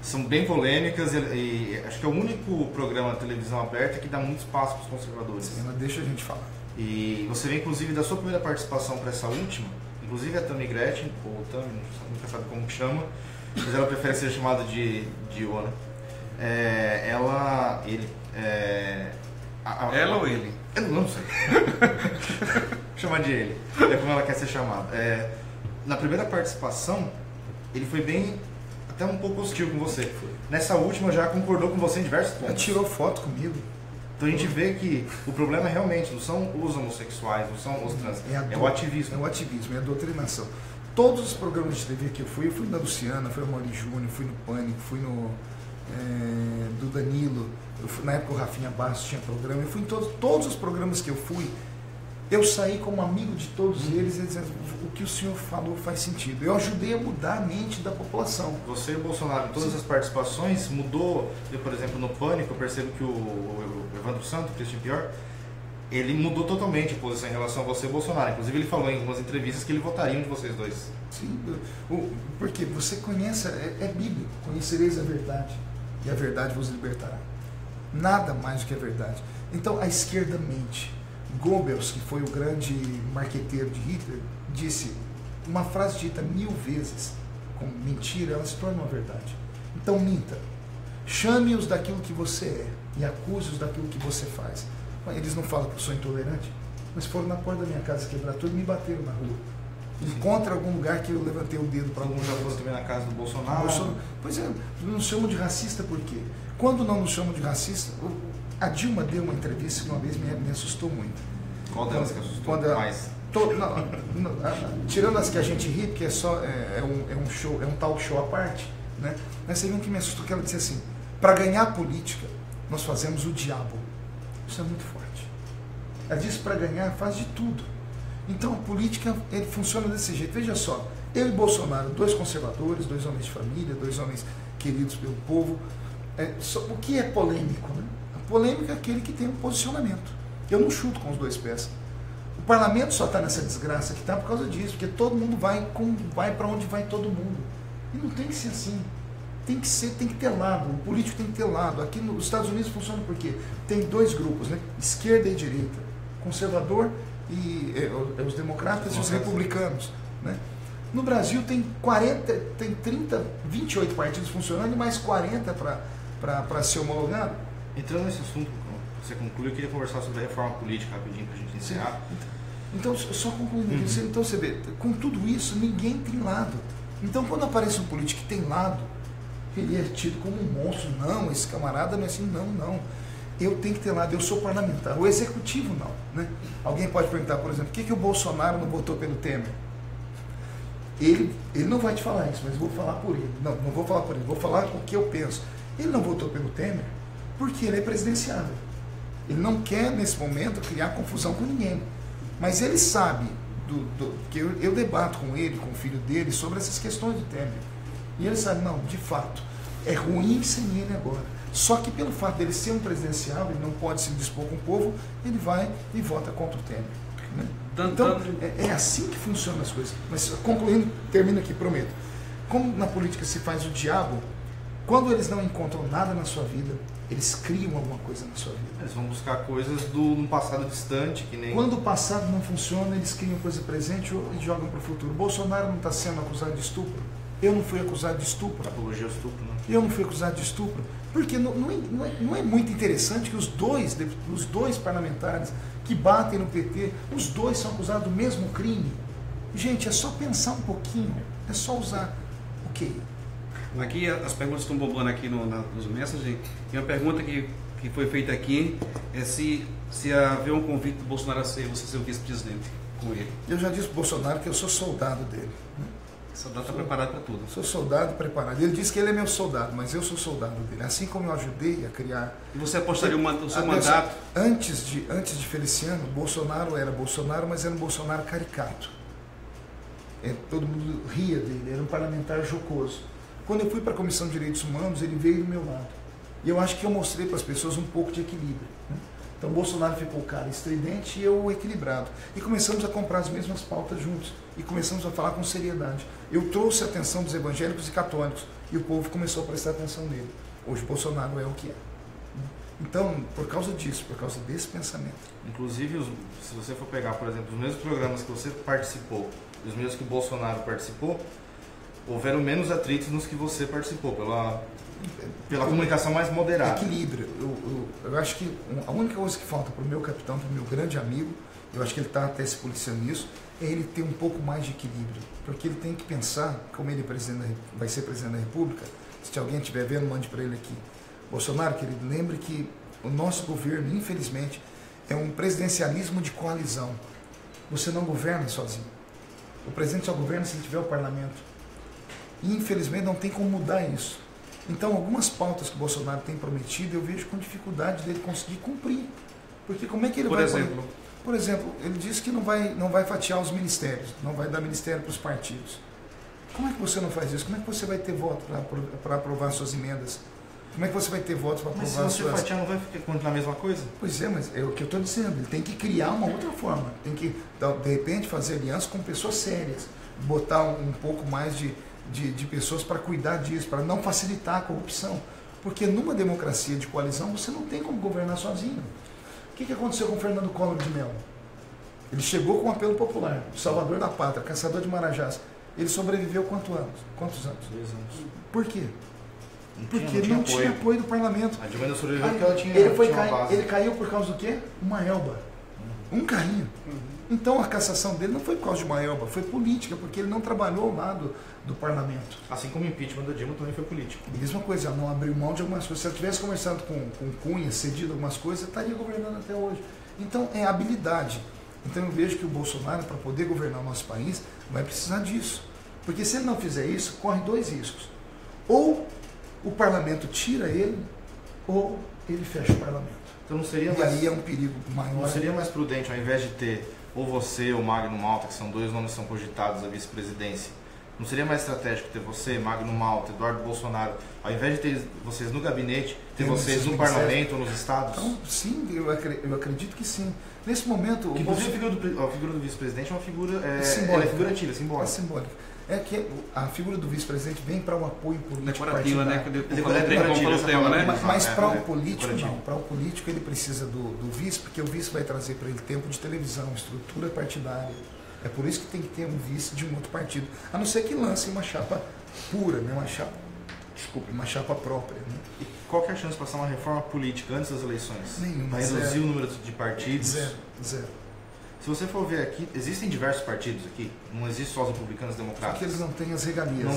são bem polêmicas e acho que é o único programa de televisão aberta que dá muito espaço para os conservadores. Sim, ela deixa a gente falar. E você vê, inclusive, da sua primeira participação para essa última, inclusive a Tami Gretchen, ou Tami, nunca sabe como que chama, mas ela prefere ser chamada de Iona. Ela ou ele? Eu não sei. Chamar de ele. É como ela quer ser chamada. Na primeira participação, ele foi bem, até um pouco hostil com você. Nessa última, já concordou com você em diversos pontos. Ela tirou foto comigo. Então a gente vê que o problema realmente não são os homossexuais, não são os trans, é o ativismo. É o ativismo, é a doutrinação. Todos os programas de TV que eu fui na Luciana, fui no Mauri Júnior, fui no Pânico, fui no do Danilo, Na época o Rafinha Bastos tinha programa, eu fui em todos os programas que eu fui, eu saí como amigo de todos eles, e dizendo, o que o senhor falou faz sentido. Eu ajudei a mudar a mente da população. Você e o Bolsonaro, em todas as participações, mudou, por exemplo, no Pânico, eu percebo que o Evandro Santos, o Christian Pior, ele mudou totalmente a posição em relação a você e o Bolsonaro. Inclusive ele falou em algumas entrevistas que ele votaria de vocês dois. Sim, porque você conhece, é bíblico, conhecereis a verdade, e a verdade vos libertará. Nada mais do que a verdade. Então a esquerda mente. Goebbels, que foi o grande marqueteiro de Hitler, disse uma frase dita 1000 vezes como mentira, ela se torna uma verdade. Então minta. Chame-os daquilo que você é e acuse-os daquilo que você faz. Eles não falam que eu sou intolerante, mas foram na porta da minha casa quebrar tudo e me bateram na rua. Encontra algum lugar que eu levantei o dedo para algum. Já foram também na casa do Bolsonaro? Pois é, não nos chamam de racista por quê? Quando não nos chamam de racista, a Dilma deu uma entrevista que uma vez me assustou muito. Qual delas que assustou mais? Tirando as que a gente ri, porque é um show, é um talk show à parte, né? Mas teve um que me assustou, que ela disse assim: para ganhar política, nós fazemos o diabo. Isso é muito forte. Ela disse: para ganhar, faz de tudo. Então a política funciona desse jeito. Veja só, eu e Bolsonaro, 2 conservadores, 2 homens de família, 2 homens queridos pelo povo. O que é polêmico, né? A polêmica é aquele que tem um posicionamento. Eu não chuto com os 2 pés. O parlamento só está nessa desgraça que está por causa disso, porque todo mundo vai para onde vai todo mundo. E não tem que ser assim. Tem que ter lado. O político tem que ter lado. Aqui nos Estados Unidos funciona por quê? Tem 2 grupos, né? Esquerda e direita. Conservador e os democratas e os republicanos, né? No Brasil tem 28 partidos funcionando e mais 40 para ser homologado. Entrando nesse assunto, você conclui, eu queria conversar sobre a reforma política rapidinho para a gente encerrar. Então, só concluindo aqui, então você vê, com tudo isso, ninguém tem lado. Então, quando aparece um político que tem lado, ele é tido como um monstro. Não, esse camarada não é assim, não. Eu tenho que ter lado, eu sou parlamentar. O executivo não, né? Alguém pode perguntar, por exemplo, por que o Bolsonaro não votou pelo Temer? Ele não vai te falar isso, mas eu vou falar por ele. Não vou falar por ele, vou falar o que eu penso. Ele não votou pelo Temer porque ele é presidenciável. Ele não quer, nesse momento, criar confusão com ninguém. Mas ele sabe, que eu debato com ele, com o filho dele, sobre essas questões do Temer. E ele sabe, não, de fato, é ruim sem ele agora. Só que pelo fato dele ser um presidenciável, ele não pode se dispor com o povo, ele vai e vota contra o Temer. Né? Então, é assim que funcionam as coisas. Mas concluindo, termino aqui, prometo. Como na política se faz o diabo, quando eles não encontram nada na sua vida, eles criam alguma coisa na sua vida. Eles vão buscar coisas do passado distante, que nem... Quando o passado não funciona, eles criam coisa presente e jogam para o futuro. O Bolsonaro não está sendo acusado de estupro. Eu não fui acusado de estupro. Apologia ao estupro, né? Eu não fui acusado de estupro. Porque não é muito interessante que os dois parlamentares que batem no PT, os 2 são acusados do mesmo crime. Gente, é só pensar um pouquinho, é só usar o QI. Aqui as perguntas estão bombando aqui nos messages. E uma pergunta que foi feita aqui é se haver um convite do Bolsonaro a você ser o vice-presidente com ele. Eu já disse para o Bolsonaro que eu sou soldado dele. Né? O soldado está preparado para tudo. Sou soldado preparado. Ele disse que ele é meu soldado, mas eu sou soldado dele. Assim como eu ajudei a criar... E você apostaria o seu mandato? Antes de Feliciano, Bolsonaro era Bolsonaro, mas era um Bolsonaro caricato. Todo mundo ria dele, era um parlamentar jocoso. Quando eu fui para a Comissão de Direitos Humanos, ele veio do meu lado. E eu acho que eu mostrei para as pessoas um pouco de equilíbrio. Né? Então o Bolsonaro ficou o cara estridente e eu equilibrado. E começamos a comprar as mesmas pautas juntos. E começamos a falar com seriedade. Eu trouxe a atenção dos evangélicos e católicos. E o povo começou a prestar atenção nele. Hoje Bolsonaro é o que é. Então, por causa disso, por causa desse pensamento. Inclusive, se você for pegar, por exemplo, os mesmos programas que você participou, os mesmos que o Bolsonaro participou, houveram menos atritos nos que você participou, pela comunicação mais moderada. Equilíbrio. Eu acho que a única coisa que falta para o meu capitão, para o meu grande amigo, eu acho que ele está até se policiando nisso, é ele ter um pouco mais de equilíbrio. Porque ele tem que pensar, como ele vai ser presidente da República, se alguém estiver vendo, mande para ele aqui. Bolsonaro, querido, lembre que o nosso governo, infelizmente, é um presidencialismo de coalizão. Você não governa sozinho. O presidente só governa se ele tiver o parlamento. E, infelizmente, não tem como mudar isso. Então, algumas pautas que o Bolsonaro tem prometido, eu vejo com dificuldade dele conseguir cumprir. Porque como é que ele Por vai... exemplo? Por exemplo, ele disse que não vai fatiar os ministérios, não vai dar ministério para os partidos. Como é que você não faz isso? Como é que você vai ter voto para aprovar suas emendas? Como é que você vai ter votos para aprovar suas... Mas se você fatiar, não vai ficar a mesma coisa? Pois é, mas é o que eu estou dizendo. Ele tem que criar uma outra forma. Tem que, de repente, fazer aliança com pessoas sérias. Botar um pouco mais de pessoas para cuidar disso, para não facilitar a corrupção. Porque numa democracia de coalizão, você não tem como governar sozinho. O que aconteceu com o Fernando Collor de Mello? Ele chegou com um apelo popular, salvador da pátria, caçador de marajás. Ele sobreviveu quantos anos? 2 anos. Por quê? Porque não tinha apoio do parlamento. A Dilma sobreviveu porque ela tinha Ele caiu por causa do quê? Uma elba. Um carrinho. Então a cassação dele não foi por causa de uma elba, foi política, porque ele não trabalhou ao lado do parlamento. Assim como o impeachment da Dilma também foi político. Mesma coisa, ela não abriu mão de algumas coisas. Se ela tivesse conversado com Cunha, cedido algumas coisas, estaria governando até hoje. Então é habilidade. Então eu vejo que o Bolsonaro, para poder governar o nosso país, vai precisar disso. Porque se ele não fizer isso, corre 2 riscos. Ou o parlamento tira ele, ou ele fecha o parlamento. Então não seria aí é um perigo maior. Não seria mais prudente, ao invés de ter ou você ou Magno Malta, que são 2 nomes que são cogitados à vice-presidência, não seria mais estratégico ter você, Magno Malta, Eduardo Bolsonaro, ao invés de ter vocês no gabinete, ter vocês no parlamento ou nos estados? Então, sim, eu acredito que sim. Nesse momento... Inclusive a figura do vice-presidente é uma figura simbólica. É figurativa, simbólica. É simbólica. É que a figura do vice-presidente vem para um apoio político partidário. Né? Mas para o político, não. Para o político ele precisa do vice, porque o vice vai trazer para ele tempo de televisão, estrutura partidária. É por isso que tem que ter um vice de um outro partido. A não ser que lance uma chapa pura, né? Uma chapa própria. Né? E qual que é a chance de passar uma reforma política antes das eleições? Nenhuma. Para reduzir o número de partidos? Zero. Se você for ver aqui, existem diversos partidos aqui, não existe só os republicanos democratas. Porque eles não têm as regalias. Eles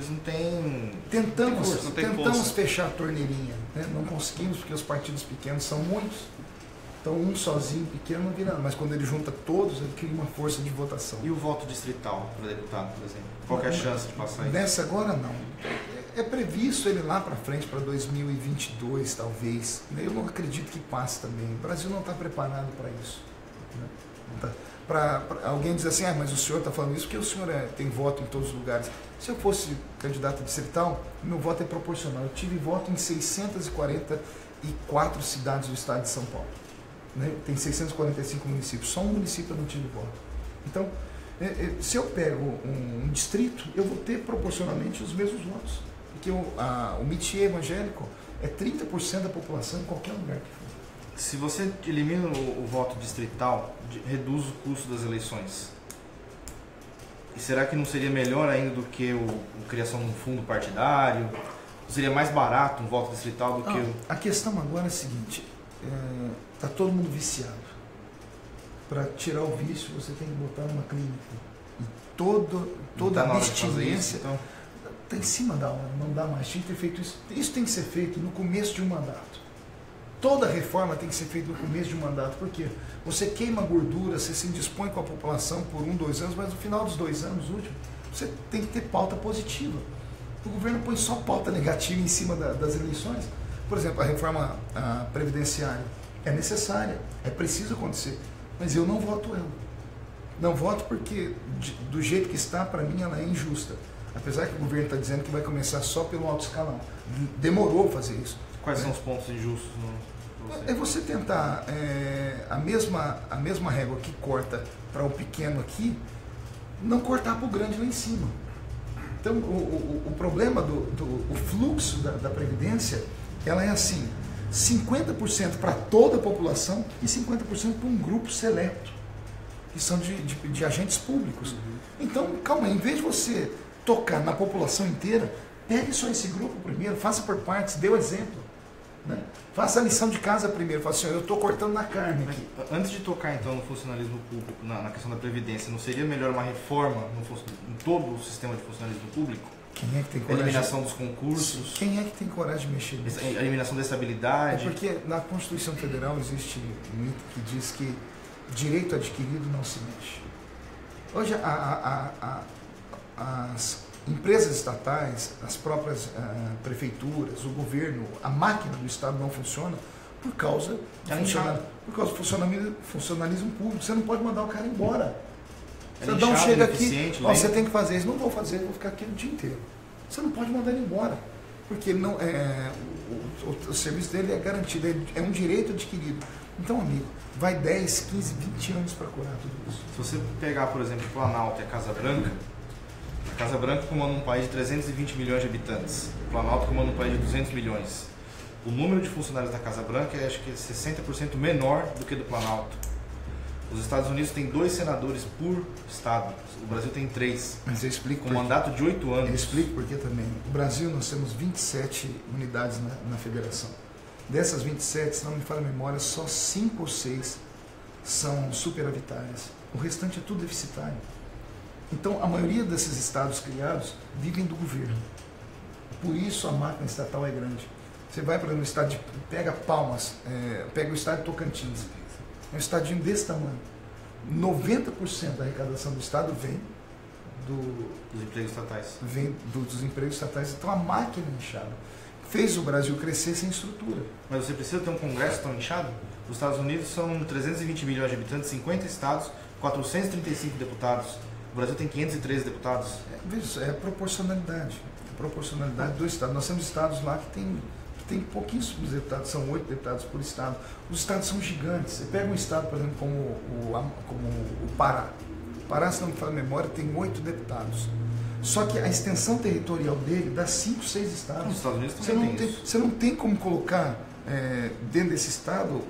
não têm... Tentamos fechar a torneirinha, né? Não conseguimos porque os partidos pequenos são muitos. Então um sozinho pequeno não vira nada, mas quando ele junta todos, ele cria uma força de votação. E o voto distrital para deputado, por exemplo? Qual é a chance de passar isso? Nessa agora não. É previsto ele lá para frente, para 2022 talvez. Eu não acredito que passe também. O Brasil não está preparado para isso. Né? Para alguém dizer assim, mas o senhor está falando isso porque o senhor tem voto em todos os lugares. Se eu fosse candidato distrital, meu voto é proporcional. Eu tive voto em 644 cidades do estado de São Paulo. Né? Tem 645 municípios, só um município eu não tive voto. Então, se eu pego um distrito, eu vou ter proporcionalmente os mesmos votos. Porque o métier evangélico é 30% da população em qualquer lugar que for. Se você elimina o voto distrital, reduz o custo das eleições. E será que não seria melhor ainda do que a criação de um fundo partidário? Seria mais barato um voto distrital do que o... A questão agora é a seguinte, está todo mundo viciado. Para tirar o vício, você tem que botar numa clínica. E toda a abstinência está em cima da hora, não dá mais. Tinha que ter feito isso. Isso tem que ser feito no começo de um mandato. Toda reforma tem que ser feita no começo de um mandato, porque você queima gordura, você se indispõe com a população por 1, 2 anos, mas no final dos 2 anos últimos, você tem que ter pauta positiva. O governo põe só pauta negativa em cima das eleições. Por exemplo, a reforma previdenciária é necessária, é preciso acontecer, mas eu não voto ela. Não voto porque, do jeito que está, para mim, ela é injusta. Apesar que o governo está dizendo que vai começar só pelo alto escalão. Demorou fazer isso. Quais são os pontos injustos? É você tentar a mesma régua que corta para o pequeno aqui, não cortar para o grande lá em cima. Então, o problema o fluxo da Previdência, ela é assim, 50% para toda a população e 50% para um grupo seleto, que são de agentes públicos. Então, calma aí, em vez de você tocar na população inteira, pegue só esse grupo primeiro, faça por partes, dê o exemplo. Né? Faça a lição de casa primeiro, fala assim, eu estou cortando na carne aqui. Antes de tocar então no funcionalismo público, na questão da Previdência, não seria melhor uma reforma em todo o sistema de funcionalismo público? Quem é que tem coragem? A eliminação dos concursos? Quem é que tem coragem de mexer nisso? A eliminação da estabilidade? É porque na Constituição Federal existe um mito que diz que direito adquirido não se mexe. Hoje empresas estatais, as próprias prefeituras, o governo, a máquina do Estado não funciona por causa do funcionalismo público. Você não pode mandar o cara embora. Você não chega aqui, você tem que fazer isso. Não vou fazer, vou ficar aqui o dia inteiro. Você não pode mandar ele embora, porque não, o serviço dele é garantido, é um direito adquirido. Então, amigo, vai 10, 15, 20 anos para curar tudo isso. Se você pegar, por exemplo, o Planalto e a Casa Branca comanda um país de 320 milhões de habitantes. O Planalto comanda um país de 200 milhões. O número de funcionários da Casa Branca é, acho que, 60% menor do que do Planalto. Os Estados Unidos têm 2 senadores por estado. O Brasil tem 3. Mas eu explico. Com mandato de 8 anos. Eu explico por que também. No Brasil nós temos 27 unidades na federação. Dessas 27, se não me falha a memória, só 5 ou 6 são superavitárias. O restante é tudo deficitário. Então, a maioria desses estados criados vivem do governo. Por isso a máquina estatal é grande. Você vai para o estado pega Palmas, pega o estado de Tocantins. É um estadinho desse tamanho. 90% da arrecadação do estado vem dos empregos estatais. Vem dos empregos estatais. Então a máquina é inchada. Fez o Brasil crescer sem estrutura. Mas você precisa ter um congresso tão inchado? Os Estados Unidos são 320 milhões de habitantes, 50 estados, 435 deputados. O Brasil tem 513 deputados. Veja, é proporcionalidade. Proporcionalidade do estado. Nós temos estados lá que tem pouquíssimos deputados, são 8 deputados por estado. Os estados são gigantes. Você pega um estado, por exemplo, como o Pará. O Pará, se não me falha a memória, tem 8 deputados. Só que a extensão territorial dele dá 5, 6 estados. Os Estados Unidos também tem isso. Você não tem como colocar dentro desse estado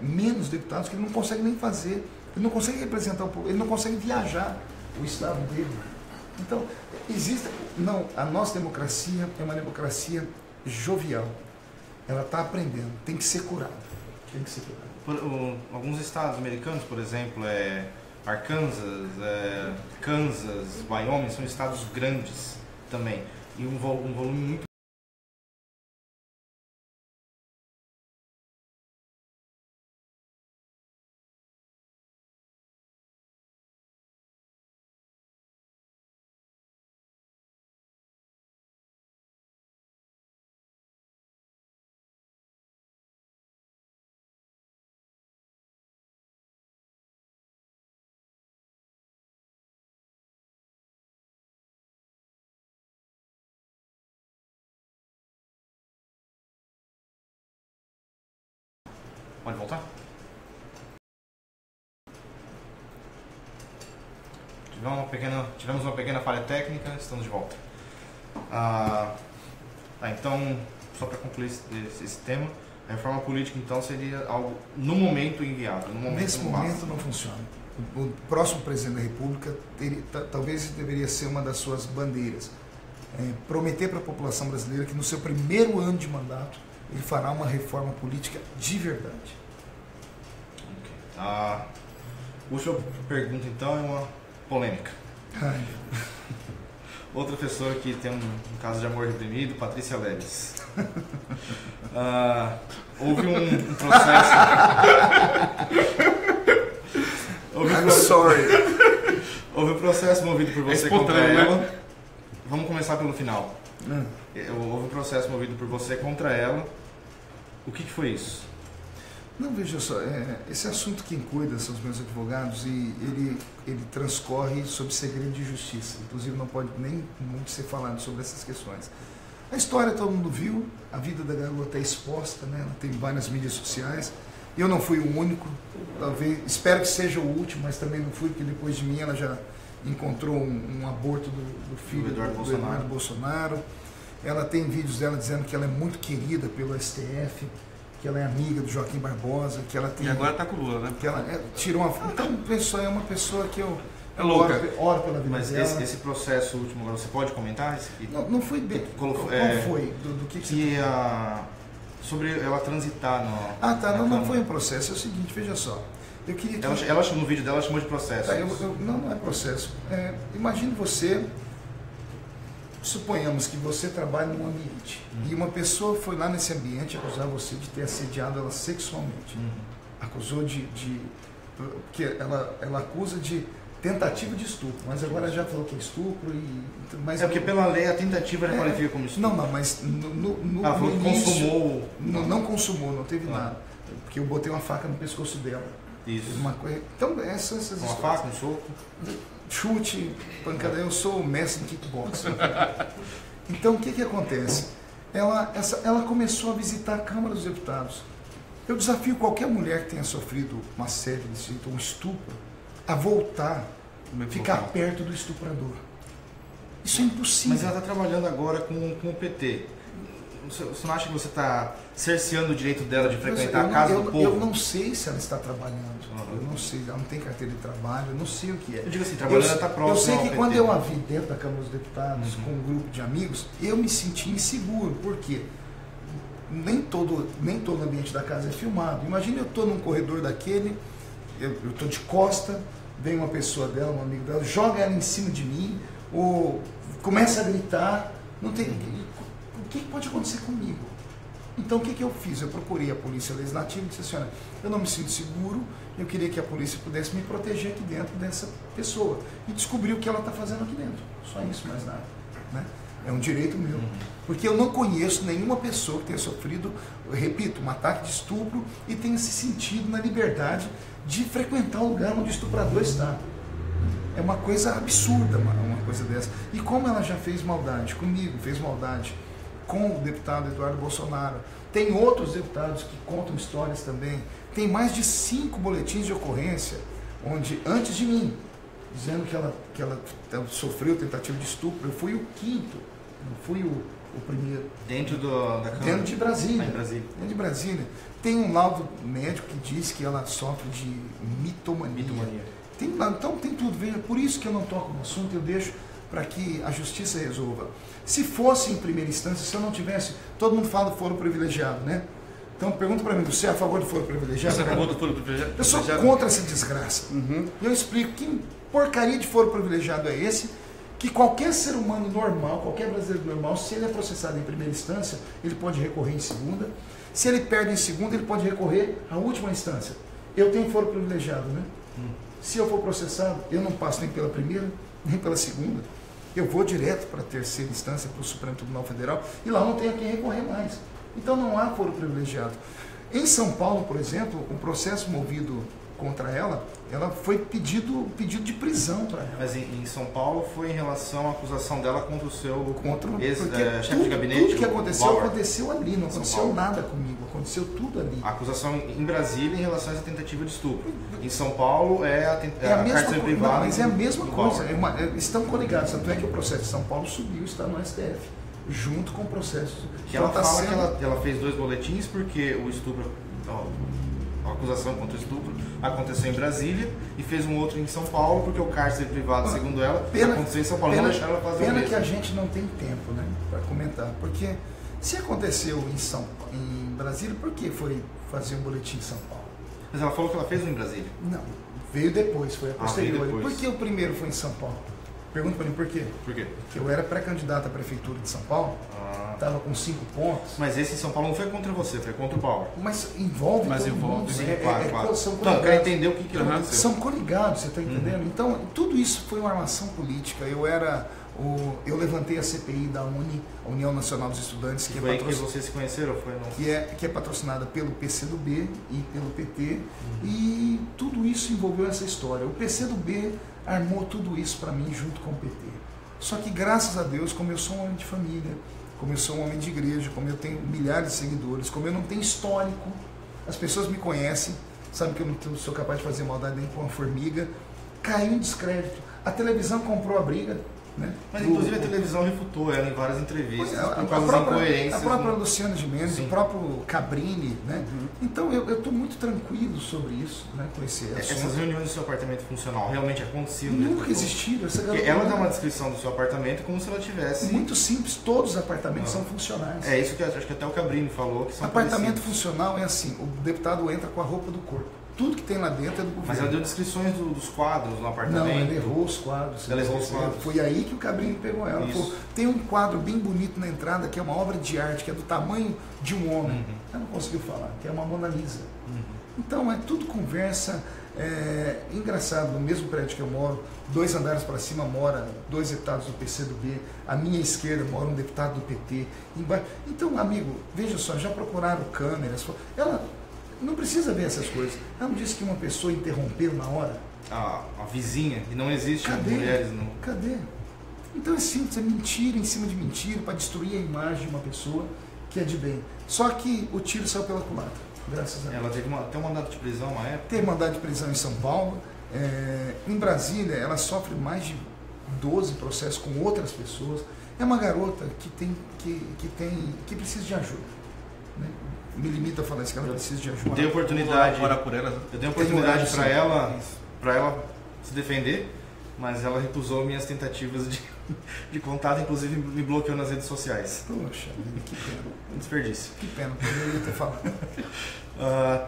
menos deputados que ele não consegue nem fazer. Ele não consegue representar o povo, ele não consegue viajar o estado dele. Então, a nossa democracia é uma democracia jovial. Ela está aprendendo, tem que ser curada. Tem que ser curada. Alguns estados americanos, por exemplo, Arkansas, Kansas, Wyoming, são estados grandes também. E um volume muito. Pode voltar? Tivemos uma pequena falha técnica, estamos de volta. Então, só para concluir esse tema, a reforma política então seria algo no momento inviável. Nesse momento não funciona. O próximo presidente da República talvez deveria ser uma das suas bandeiras. Prometer para a população brasileira que no seu primeiro ano de mandato ele fará uma reforma política de verdade. Okay. A última pergunta, então, é uma polêmica. Outra pessoa que tem um caso de amor reprimido, Patrícia Leves. Houve um processo... Houve um processo movido por você contra ela. Vamos começar pelo final. Houve um processo movido por você contra ela. O que foi isso? Não, veja só, esse assunto quem cuida são os meus advogados e ele transcorre sob segredo de justiça. Inclusive não pode nem muito ser falado sobre essas questões. A história todo mundo viu, a vida da garota é exposta, né? Ela tem várias mídias sociais. Eu não fui o único, talvez, espero que seja o último, mas também não fui, porque depois de mim ela já encontrou um aborto do filho do Eduardo Bolsonaro. Ela tem vídeos dela dizendo que ela é muito querida pelo STF, que ela é amiga do Joaquim Barbosa, que ela tem... E agora está com o Lula, né? Que ela tirou uma... Então, pessoa é uma pessoa que eu... É louca. Oro pela vida mas dela. Mas esse processo último, você pode comentar? Não foi bem... Qual foi? Do que você... Sobre ela transitar no... Não foi um processo. É o seguinte, veja só. Eu queria que... Ela no vídeo dela chamou de processo. Não é processo. Imagine você... Suponhamos que você trabalha num ambiente e uma pessoa foi lá nesse ambiente acusar você de ter assediado ela sexualmente. Acusou porque ela acusa de tentativa de estupro, mas agora já falou que é estupro e... Mas porque pela lei a tentativa já qualifica como estupro. Não, mas no falou que início, consumou... Não consumou, não teve nada. Porque eu botei uma faca no pescoço dela. Isso. Uma coisa, então, essas uma histórias. faca, um soco? Chute, pancada. Eu sou o mestre em kickboxing. Então, o que acontece? Ela começou a visitar a Câmara dos Deputados. Eu desafio qualquer mulher que tenha sofrido uma série de um estupro a voltar, ficar perto do estuprador. Isso é impossível. Mas ela está trabalhando agora com o PT. Você não acha que você está cerceando o direito dela de frequentar a casa do povo? Eu não sei se ela está trabalhando. Eu não sei, ela não tem carteira de trabalho, eu não sei o que é. Eu digo assim, trabalhando ela está próxima. Eu sei que ao quando PT. eu a vi dentro da Câmara dos Deputados, com um grupo de amigos, eu me senti inseguro. Por quê? Nem todo ambiente da casa é filmado. Imagina eu estou num corredor daquele, eu estou de costa, vem uma pessoa dela, um amigo dela, joga ela em cima de mim, ou começa a gritar. Não tem... O que pode acontecer comigo? Então o que eu fiz? Eu procurei a Polícia Legislativa e disse assim, olha, eu não me sinto seguro, eu queria que a polícia pudesse me proteger aqui dentro dessa pessoa. E descobri o que ela está fazendo aqui dentro. Só isso, mais nada. Né? É um direito meu. Porque eu não conheço nenhuma pessoa que tenha sofrido, eu repito, um ataque de estupro e tenha se sentido na liberdade de frequentar o lugar onde o estuprador está. É uma coisa absurda, uma coisa dessa. E como ela já fez maldade comigo, fez maldade com o deputado Eduardo Bolsonaro, tem outros deputados que contam histórias também, tem mais de 5 boletins de ocorrência, onde, antes de mim, dizendo que ela sofreu tentativa de estupro, eu fui o 5º, não fui o primeiro. Dentro da Câmara? Dentro de Brasília. Em Brasília. Dentro de Brasília. Tem um laudo médico que diz que ela sofre de mitomania. Então tem tudo, veja, por isso que eu não toco no assunto, eu deixo para que a justiça resolva. Se fosse em primeira instância, se eu não tivesse, todo mundo fala do foro privilegiado, né? Então pergunta para mim, você é a favor do foro privilegiado? Você é a favor do foro privilegiado? Eu sou contra essa desgraça. E eu explico que porcaria de foro privilegiado é esse, que qualquer ser humano normal, qualquer brasileiro normal, se ele é processado em primeira instância, ele pode recorrer em segunda. Se ele perde em segunda, ele pode recorrer à última instância. Eu tenho foro privilegiado, né? Se eu for processado, eu não passo nem pela primeira, nem pela segunda. Eu vou direto para a terceira instância, para o Supremo Tribunal Federal, e lá não tem a quem recorrer mais. Então não há foro privilegiado. Em São Paulo, por exemplo, o processo movido contra ela foi pedido de prisão para ela. Mas em São Paulo foi em relação à acusação dela contra o seu chefe de gabinete? Tudo que aconteceu ali, não aconteceu nada comigo, aconteceu tudo ali. A acusação em Brasília em relação a essa tentativa de estupro. Em São Paulo é a mesma privada. Mas é a mesma coisa, estão coligados, tanto é que o processo de São Paulo subiu, está no STF, junto com o processo. Que ela fala que ela fez 2 boletins porque o estupro... A acusação contra o estupro aconteceu em Brasília e fez um outro em São Paulo, porque o cárcere privado, segundo ela, aconteceu em São Paulo. Não deixaram ela fazer o mesmo. Que a gente não tem tempo, né, para comentar. Porque se aconteceu em Brasília, por que foi fazer um boletim em São Paulo? Mas ela falou que ela fez um em Brasília. Não, veio depois, foi a posterior. Por que o primeiro foi em São Paulo? Pergunta para mim por quê? Por quê? Porque eu era pré-candidato à prefeitura de São Paulo, estava com 5 pontos. Mas esse em São Paulo não foi contra você, foi contra o Bauer. Mas envolve todo mundo. Claro. São então, eu quero entender o que aconteceu. São coligados, você está entendendo? Então, tudo isso foi uma armação política. Eu levantei a CPI da UNE, a União Nacional dos Estudantes, que foi que vocês se conheceram? Foi no... que é patrocinada pelo PCdoB e pelo PT. E tudo isso envolveu essa história. O PCdoB armou tudo isso para mim junto com o PT. Só que graças a Deus, como eu sou um homem de família, como eu sou um homem de igreja, como eu tenho milhares de seguidores, como eu não tenho histórico, as pessoas me conhecem, sabem que eu não sou capaz de fazer maldade nem com uma formiga, caiu em descrédito. A televisão comprou a briga. Né? Mas inclusive a televisão refutou ela em várias entrevistas por causa das incoerências. A própria Luciana Gimenez, o próprio Cabrini, né? Então eu estou muito tranquilo sobre isso, né? Com esse assunto. Essas reuniões do seu apartamento funcional realmente aconteciam? Nunca existiram. Ela dá uma descrição do seu apartamento como se ela tivesse... Muito simples, todos os apartamentos são funcionais. É isso que acho que até o Cabrini falou. Que são apartamento funcional é assim, o deputado entra com a roupa do corpo. tudo que tem lá dentro é do governo. Mas ela deu descrições dos quadros no apartamento. Não, ela errou os quadros. Ela errou os quadros. Foi aí que o Cabrini pegou ela. Falou, tem um quadro bem bonito na entrada, que é uma obra de arte, que é do tamanho de um homem. Ela não conseguiu falar, que é uma Mona Lisa. Então, é tudo conversa. Engraçado, no mesmo prédio que eu moro, 2 andares para cima mora 2 deputados do PCdoB, à minha esquerda mora um deputado do PT. Então, amigo, veja só, já procuraram câmeras. Ela não precisa ver essas coisas. Ela não disse que uma pessoa interrompeu na hora? A vizinha, e não existe Cadê? mulheres no... Cadê? Então é simples, é mentira em cima de mentira para destruir a imagem de uma pessoa que é de bem. Só que o tiro saiu pela culatra. Graças a Deus. Ela teve até um mandado de prisão na época. Teve mandado de prisão em São Paulo. Em Brasília, ela sofre mais de 12 processos com outras pessoas. É uma garota que precisa de ajuda. Né? Me limita a falar isso, que ela precisa de ajuda. Eu dei oportunidade para ela se defender, mas ela recusou minhas tentativas de contato, inclusive me bloqueou nas redes sociais. Poxa, que pena. Um desperdício. Que pena, poderia ter falado.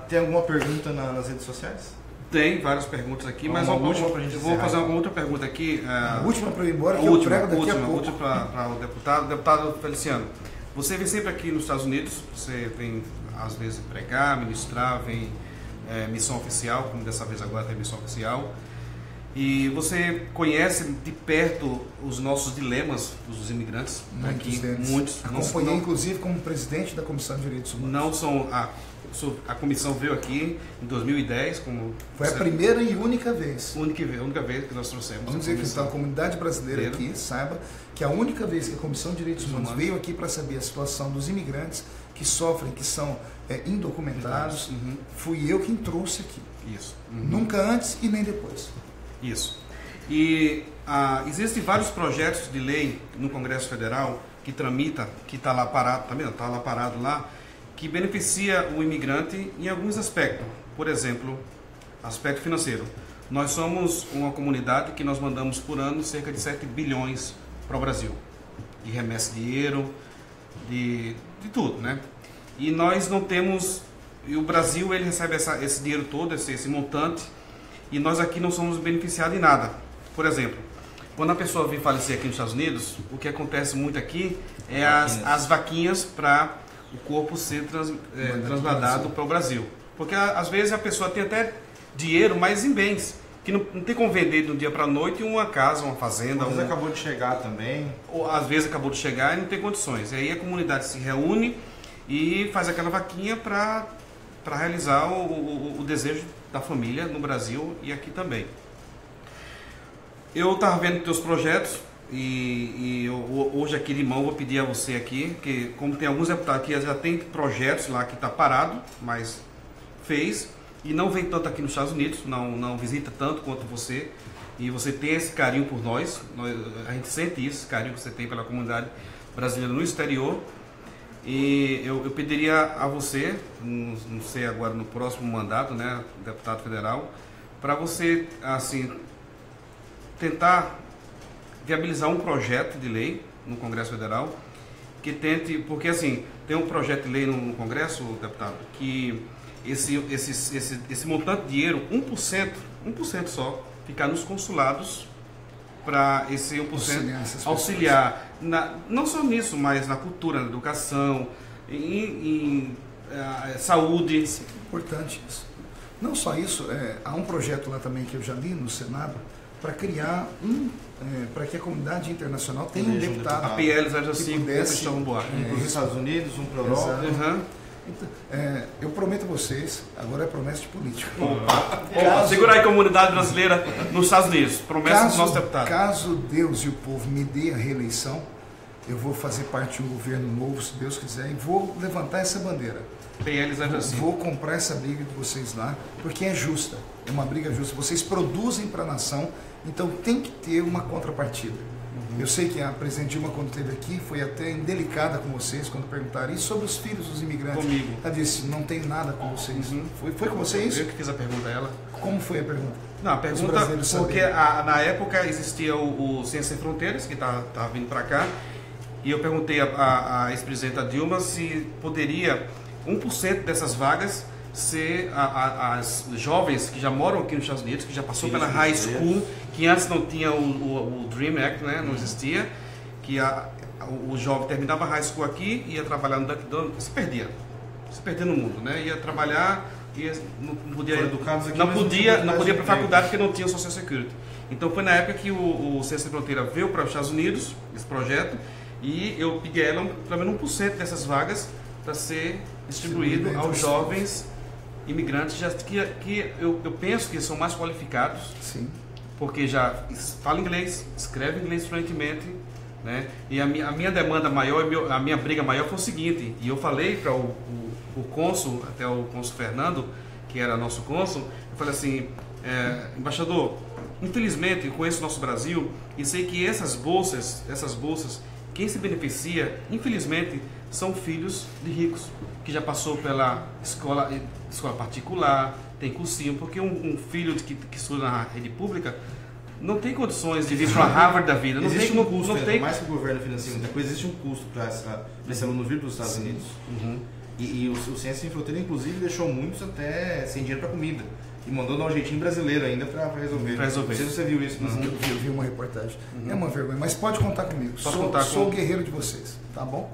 Tem alguma pergunta nas redes sociais? Tem várias perguntas aqui, mas eu vou fazer uma outra pergunta aqui. A última para eu ir embora, que eu prego daqui a pouco. A última para o deputado. Deputado Feliciano, você vem sempre aqui nos Estados Unidos, você vem às vezes pregar, ministrar, vem missão oficial, como dessa vez agora tem missão oficial. E você conhece de perto os nossos dilemas dos imigrantes? Muitos. Acompanhei, inclusive, como presidente da Comissão de Direitos Humanos. Não são... A comissão veio aqui em 2010 como... Foi a primeira e única vez. Única vez que nós trouxemos. Vamos dizer que então, a comunidade brasileira aqui saiba que a única vez que a Comissão de Direitos Humanos veio aqui para saber a situação dos imigrantes que sofrem, que são indocumentados, fui eu quem trouxe aqui. Isso. Nunca antes e nem depois. Isso. E existem vários projetos de lei no Congresso Federal que tramita, que está lá parado, tá vendo? Está lá parado lá, que beneficia o imigrante em alguns aspectos. Por exemplo, aspecto financeiro. Nós somos uma comunidade que nós mandamos por ano cerca de 7 bilhões para o Brasil. De remessa de dinheiro, de tudo, né? E nós não temos... E o Brasil, ele recebe esse dinheiro todo, esse montante, e nós aqui não somos beneficiados em nada. Por exemplo, quando a pessoa vem falecer aqui nos Estados Unidos, o que acontece muito aqui é as vaquinhas para o corpo ser transladado para o Brasil. Porque às vezes a pessoa tem até dinheiro, mas em bens, que não tem como vender de um dia para a noite uma casa, uma fazenda. Às vezes acabou de chegar também. Ou às vezes acabou de chegar e não tem condições. E aí a comunidade se reúne e faz aquela vaquinha para realizar o desejo da família no Brasil e aqui também. Eu estava vendo teus projetos e hoje aqui de mão vou pedir a você aqui, que como tem alguns deputados que já tem projetos lá que está parado, mas fez e não vem tanto aqui nos Estados Unidos, não visita tanto quanto você, e você tem esse carinho por nós, a gente sente isso, esse carinho que você tem pela comunidade brasileira no exterior. E eu pediria a você, não sei agora no próximo mandato, né, deputado federal, para você assim tentar viabilizar um projeto de lei no Congresso Federal que tente, porque assim tem um projeto de lei no Congresso, deputado, que esse montante de dinheiro, 1% só, ficar nos consulados para esse 1% auxiliar não só nisso, mas na cultura, na educação, em saúde. É importante isso. Não só isso, há um projeto lá também que eu já li no Senado para criar para que a comunidade internacional tenha um deputado. A PL 05 para os Estados Unidos, um para a Europa. Então, eu prometo a vocês, agora é promessa de político. Segura aí, comunidade brasileira nos Estados Unidos. Promessa do nosso deputado. Caso Deus e o povo me dê a reeleição, eu vou fazer parte de um governo novo, se Deus quiser, e vou levantar essa bandeira. PL 05. Vou comprar essa briga de vocês lá, porque é justa, é uma briga justa. Vocês produzem para a nação, então tem que ter uma contrapartida. Eu sei que a presidente Dilma, quando esteve aqui, foi até indelicada com vocês quando perguntaram isso sobre os filhos dos imigrantes. Comigo. Ela disse, não tem nada com vocês. Foi com você isso? Eu que fiz a pergunta a ela. Como foi a pergunta? Não, a pergunta porque na época existia o Ciência Sem Fronteiras, que estava vindo para cá, e eu perguntei à ex-presidenta Dilma se poderia 1% dessas vagas ser as jovens que já moram aqui nos Estados Unidos, que já passou pela high school, que antes não tinha o Dream Act, né? Não existia, que o jovem terminava a high school aqui, ia trabalhar no Dunkin' Donuts, se perdia no mundo, né? Ia trabalhar, não podia ir para a faculdade porque não tinha Social Security. Então foi na época que o Ciência Sem Fronteira veio para os Estados Unidos, esse projeto, e eu peguei ela pelo menos 1% dessas vagas para ser distribuído aos jovens imigrantes que eu penso que são mais qualificados. Sim. Porque já fala inglês, escreve inglês fluentemente, né? E a minha demanda maior, a minha briga maior foi o seguinte, e eu falei para o cônsul, até o cônsul Fernando, que era nosso cônsul, eu falei assim, embaixador, infelizmente eu conheço o nosso Brasil e sei que essas bolsas, quem se beneficia, infelizmente, são filhos de ricos, que já passou pela escola particular, tem cursinho, porque um filho que estuda na rede pública não tem condições de vir para a Harvard da vida. Existe um custo, mais que o governo financia muita coisa, existe um custo para esse aluno vir para os Estados Unidos. Uhum. E o Ciência Sem Fronteira, inclusive, deixou muitos até sem dinheiro para comida. E mandou dar um jeitinho brasileiro ainda para resolver. Não sei se você viu isso. Eu vi uma reportagem. É uma vergonha, mas pode contar comigo. Sou o guerreiro de vocês, tá bom?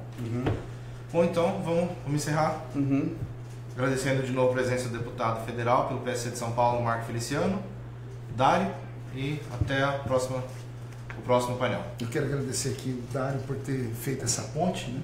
Bom, então, vamos encerrar. Agradecendo de novo a presença do deputado federal pelo PSC de São Paulo, Marco Feliciano, Dário, e até o próximo painel. Eu quero agradecer aqui o Dário por ter feito essa ponte, né?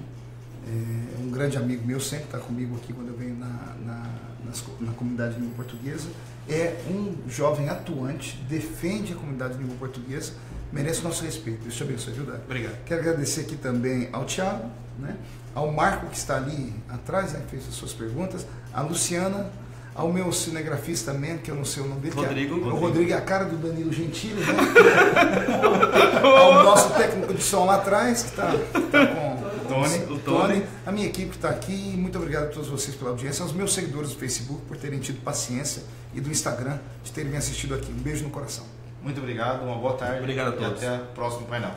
É um grande amigo meu, sempre está comigo aqui quando eu venho na comunidade de língua portuguesa. É um jovem atuante, defende a comunidade de língua portuguesa, merece nosso respeito. Deus te abençoe, viu, Dário? Obrigado. Quero agradecer aqui também ao Thiago, né? Ao Marco, que está ali atrás, né, que fez as suas perguntas, a Luciana, ao meu cinegrafista man, que eu não sei o nome dele, o Rodrigo é a cara do Danilo Gentili, né? Ao nosso técnico de som lá atrás, que está com o Tony, a minha equipe que está aqui, muito obrigado a todos vocês pela audiência, aos meus seguidores do Facebook por terem tido paciência e do Instagram de terem me assistido aqui. Um beijo no coração. Muito obrigado, uma boa tarde. Obrigado a todos. E até o próximo painel.